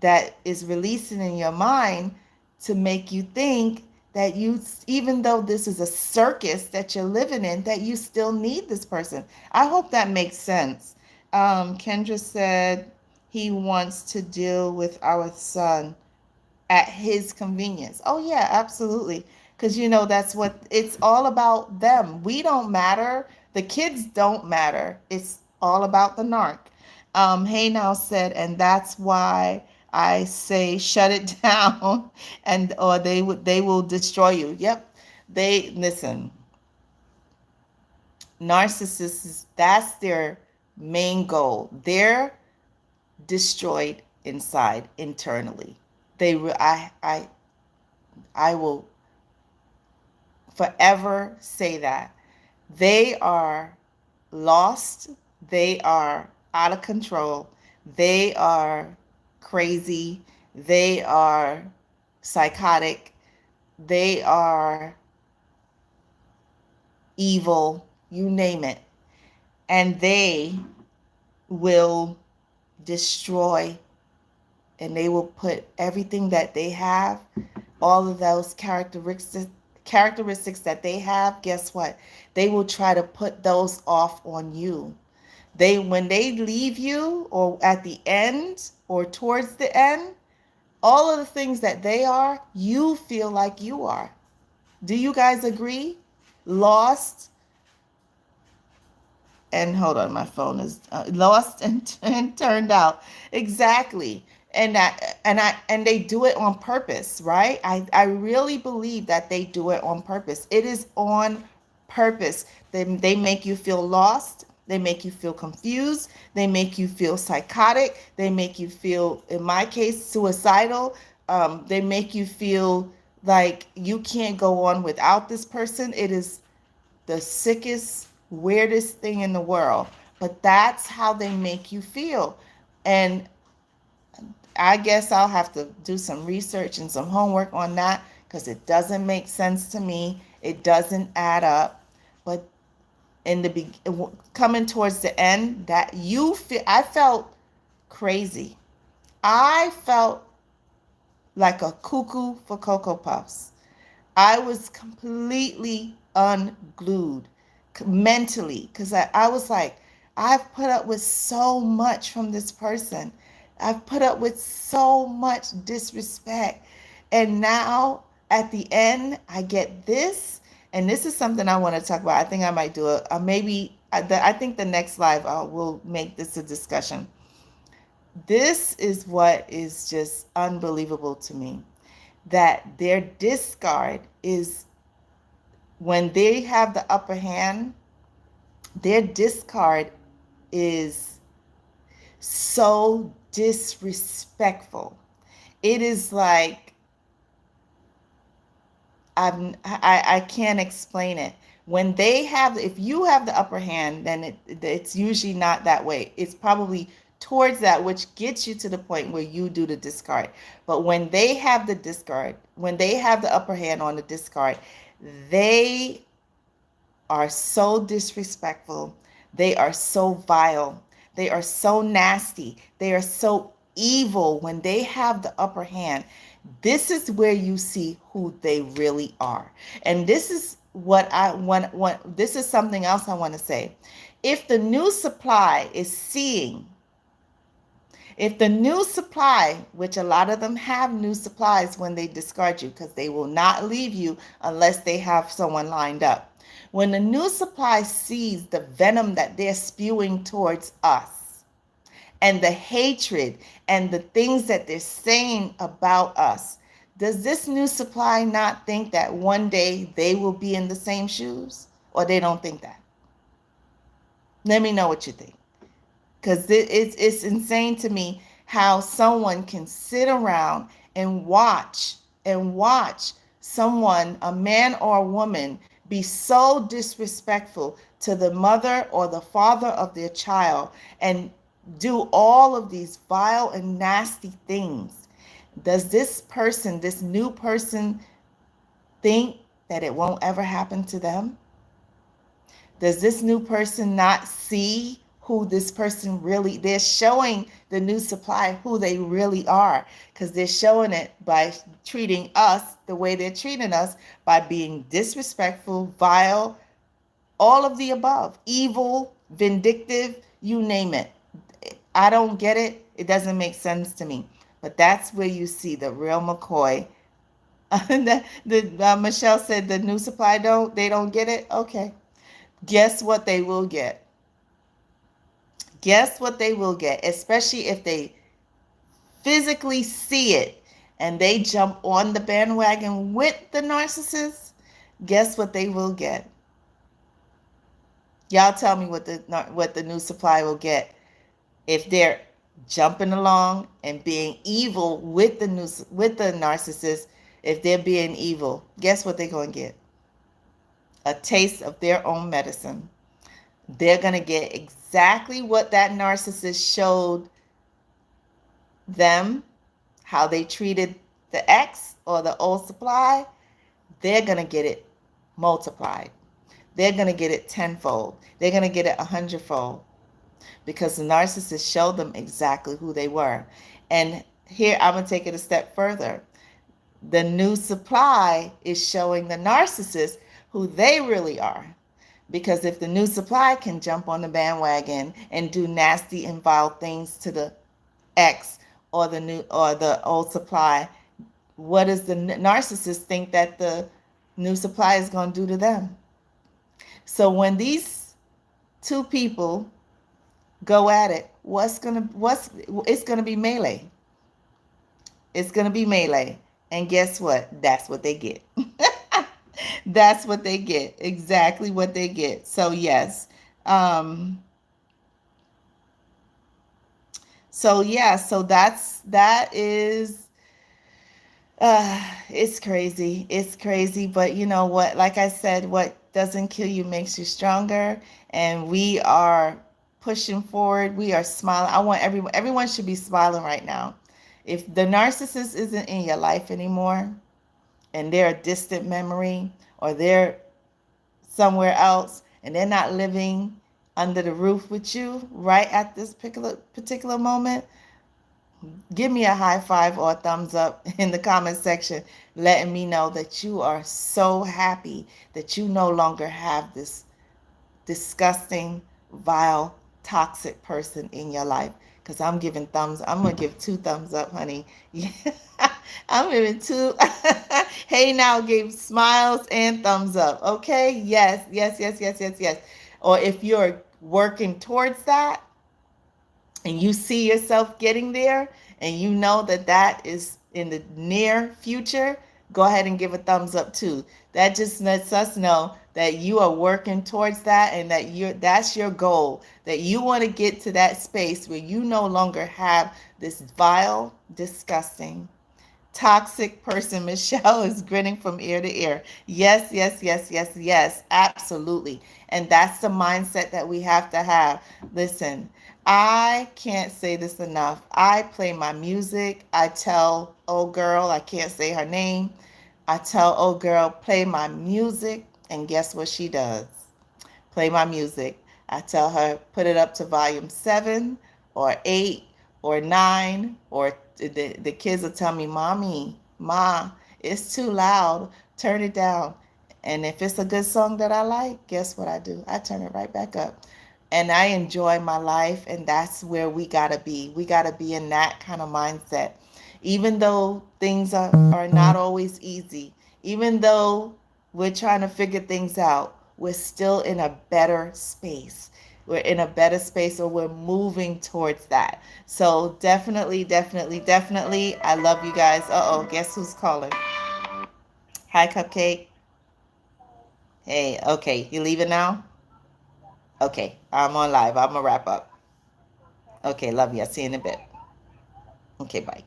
that is releasing in your mind to make you think that you, even though this is a circus that you're living in, that you still need this person. I hope that makes sense. Kendra said he wants to deal with our son at his convenience. Oh yeah, absolutely. Because that's what it's all about. Them. We don't matter. The kids don't matter. It's all about the narc. Hey Now said, and that's why I say shut it down, and or they will destroy you. Yep, they listen. Narcissists, that's their main goal. They're destroyed inside internally. I will forever say that they are lost, they are out of control, they are crazy, they are psychotic, they are evil, you name it. And they will destroy, and they will put everything that they have, all of those characteristics that they have, guess what? They will try to put those off on you. They when they leave you, or at the end or towards the end, all of the things that they are, you feel like you are. Do you guys agree? Lost, and hold on, my phone is lost and turned out. Exactly. And they do it on purpose, right? I really believe that they do it on purpose. It is on purpose. They make you feel lost, they make you feel confused, they make you feel psychotic, they make you feel, in my case, suicidal. They make you feel like you can't go on without this person. It is the sickest, weirdest thing in the world. But that's how they make you feel. And I guess I'll have to do some research and some homework on that, because it doesn't make sense to me. It doesn't add up. But in the coming towards the end, that you feel, I felt crazy. I felt like a cuckoo for Cocoa Puffs. I was completely unglued mentally, because I was like, I've put up with so much from this person. I've put up with so much disrespect. And now at the end, I get this. And this is something I want to talk about. I think I might do it. Maybe I think the next live we'll make this a discussion. This is what is just unbelievable to me, that their discard is, when they have the upper hand, their discard is so disrespectful. It is like, I can't explain it. When they have, if you have the upper hand, then it's usually not that way. It's probably towards that, which gets you to the point where you do the discard. But when they have the discard, when they have the upper hand on the discard, they are so disrespectful. They are so vile. They are so nasty. They are so evil when they have the upper hand. This is where you see who they really are. And this is what I want. This is something else I want to say. If the new supply is seeing, if the new supply, which a lot of them have new supplies when they discard you, because they will not leave you unless they have someone lined up. When the new supply sees the venom that they're spewing towards us, and the hatred and the things that they're saying about us, does this new supply not think that one day they will be in the same shoes? Or they don't think that? Let me know what you think. Because it's insane to me how someone can sit around and watch someone, a man or a woman, be so disrespectful to the mother or the father of their child, and do all of these vile and nasty things. Does this person, this new person, think that it won't ever happen to them? Does this new person not see who this person really, they're showing the new supply who they really are, because they're showing it by treating us the way they're treating us, by being disrespectful, vile, all of the above, evil, vindictive, you name it. I don't get it. It doesn't make sense to me. But that's where you see the real McCoy. Michelle said the new supply they don't get it. Okay. Guess what they will get? Guess what they will get, especially if they physically see it and they jump on the bandwagon with the narcissist. Guess what they will get? Y'all tell me what the new supply will get if they're jumping along and being evil with the narcissist. If they're being evil, guess what they're going to get? A taste of their own medicine. They're going to get exactly what that narcissist showed them, how they treated the ex or the old supply. They're going to get it multiplied. They're going to get it tenfold. They're going to get it 100-fold because the narcissist showed them exactly who they were. And here, I'm going to take it a step further. The new supply is showing the narcissist who they really are. Because if the new supply can jump on the bandwagon and do nasty and vile things to the ex or the old supply, what does the narcissist think that the new supply is going to do to them? So when these two people go at it, it's gonna be melee. It's gonna be melee. And guess what? That's what they get. That's what they get. Exactly what they get. So yes. So yeah, so that is it's crazy. It's crazy, but you know what? Like I said, what doesn't kill you makes you stronger, and we are pushing forward. We are smiling. I want everyone should be smiling right now. If the narcissist isn't in your life anymore and they're a distant memory or they're somewhere else and they're not living under the roof with you right at this particular moment, give me a high five or a thumbs up in the comment section, letting me know that you are so happy that you no longer have this disgusting, vile, toxic person in your life. Because I'm giving I'm going to give 2 thumbs up, honey. Yeah. I'm giving 2. Hey, now gave smiles and thumbs up. Okay? Yes, yes, yes, yes, yes, yes. Or if you're working towards that, and you see yourself getting there and you know that is in the near future, go ahead and give a thumbs up too. That just lets us know that you are working towards that and that that's your goal, that you want to get to that space where you no longer have this vile, disgusting, toxic person. Michelle is grinning from ear to ear. Yes, yes, yes, yes, yes, absolutely. And that's the mindset that we have to have. Listen, I can't say this enough. I play my music. I tell old girl, I can't say her name. I tell old girl, play my music. And guess what she does? Play my music. I tell her, put it up to volume 7 or 8 or 9, or the kids will tell me, Mommy, Ma, it's too loud. Turn it down. And if it's a good song that I like, guess what I do? I turn it right back up. And I enjoy my life, and that's where we got to be. We got to be in that kind of mindset. Even though things are not always easy, even though we're trying to figure things out, we're still in a better space. We're in a better space, or we're moving towards that. So definitely, definitely, definitely, I love you guys. Uh-oh, guess who's calling? Hi, Cupcake. Hey, okay, you leaving now? Okay, I'm on live. I'm going to wrap up. Okay, love you. I'll see you in a bit. Okay, bye.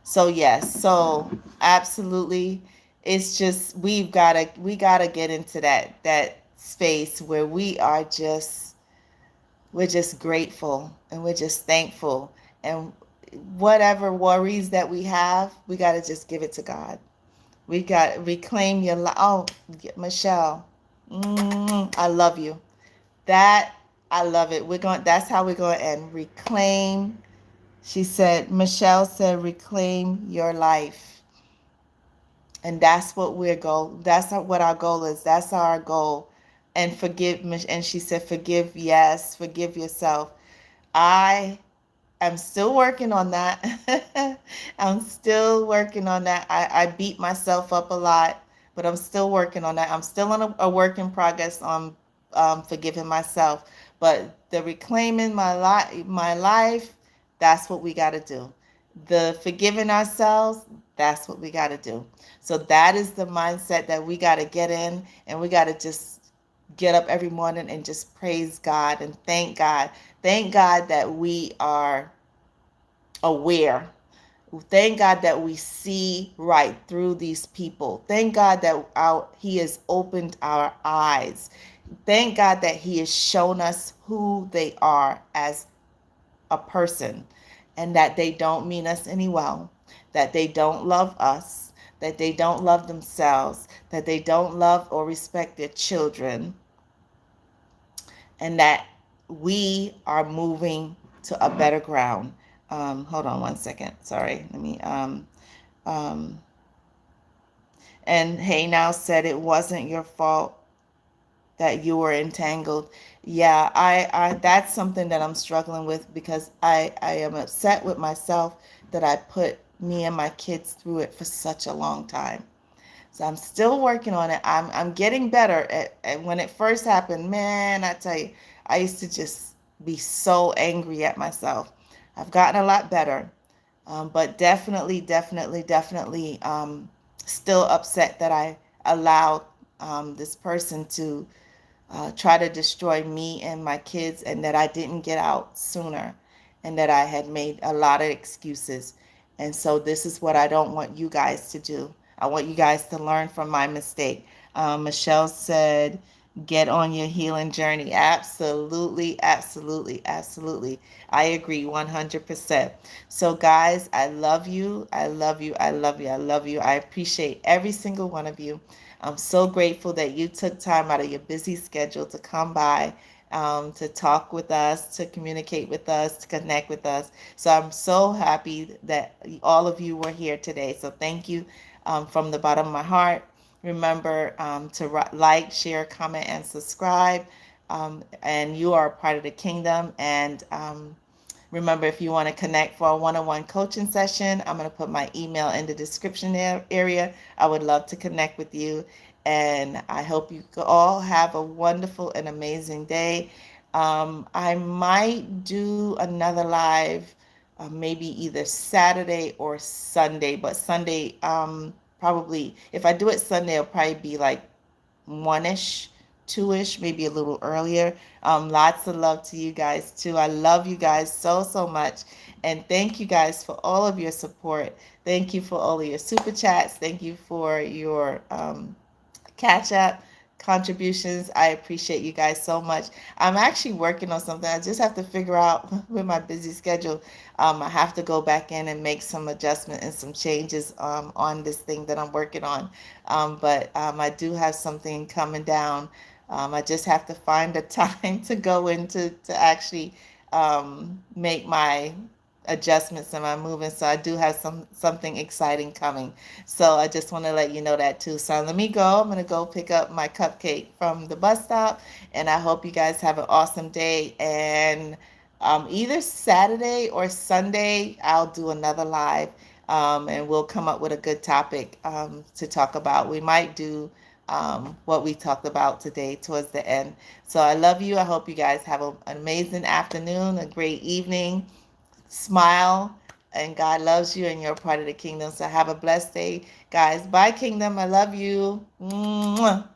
So yes, so absolutely, it's just we gotta get into that space where we're just grateful and we're just thankful, and whatever worries that we have, we gotta just give it to God. We got to reclaim your life. Oh, Michelle, I love you. That I love it. That's how we're going to end. Reclaim. She said, Michelle said, reclaim your life. And that's what that's what our goal is. That's our goal. And forgive, and she said, forgive, yes, forgive yourself. I am still working on that. I'm still working on that. I beat myself up a lot, but I'm still working on that. I'm still on a work in progress on forgiving myself. But the reclaiming my life, that's what we got to do. The forgiving ourselves, that's what we got to do. So that is the mindset that we got to get in, and we got to just get up every morning and just praise God and thank God. Thank God that we are aware. Thank God that we see right through these people. Thank God that He has opened our eyes. Thank God that He has shown us who they are as a person, and that they don't mean us any well, that they don't love us, that they don't love themselves, that they don't love or respect their children, and that we are moving to a better ground. Hold on one second. Sorry. Let me. Um, and Hey Now said it wasn't your fault that you were entangled. Yeah, I that's something that I'm struggling with, because I am upset with myself that I put me and my kids through it for such a long time. So I'm still working on it. I'm getting better. When it first happened, man, I tell you, I used to just be so angry at myself. I've gotten a lot better, but definitely, still upset that I allowed this person to try to destroy me and my kids, and that I didn't get out sooner, and that I had made a lot of excuses. And so this is what I don't want you guys to do. I want you guys to learn from my mistake. Michelle said, get on your healing journey. Absolutely, absolutely, absolutely. I agree 100%. So, guys, I love you. I love you. I love you. I love you. I appreciate every single one of you. I'm so grateful that you took time out of your busy schedule to come by, to talk with us, to communicate with us, to connect with us. So I'm so happy that all of you were here today. So thank you, from the bottom of my heart. Remember, to like, share, comment, and subscribe. And you are a part of the kingdom. And remember, if you want to connect for a one-on-one coaching session, I'm going to put my email in the description area. I would love to connect with you. And I hope you all have a wonderful and amazing day. I might do another live, maybe either Saturday or Sunday, but Sunday, probably, if I do it Sunday, it'll probably be like one-ish, two-ish, maybe a little earlier. Lots of love to you guys too. I love you guys so much. And thank you guys for all of your support. Thank you for all of your super chats. Thank you for your Cash App contributions. I appreciate you guys so much. I'm actually working on something. I just have to figure out with my busy schedule. I have to go back in and make some adjustment and some changes on this thing that I'm working on. But I do have something coming down. I just have to find the time to go into to actually make my adjustments and my movements. So I do have something exciting coming. So I just want to let you know that too. So let me go. I'm going to go pick up my cupcake from the bus stop. And I hope you guys have an awesome day. And either Saturday or Sunday, I'll do another live. And we'll come up with a good topic to talk about. We might do what we talked about today towards the end. So I love you. I hope you guys have an amazing afternoon, a great evening. Smile, and God loves you, and you're a part of the kingdom. So have a blessed day, guys. Bye, kingdom. I love you. Mwah.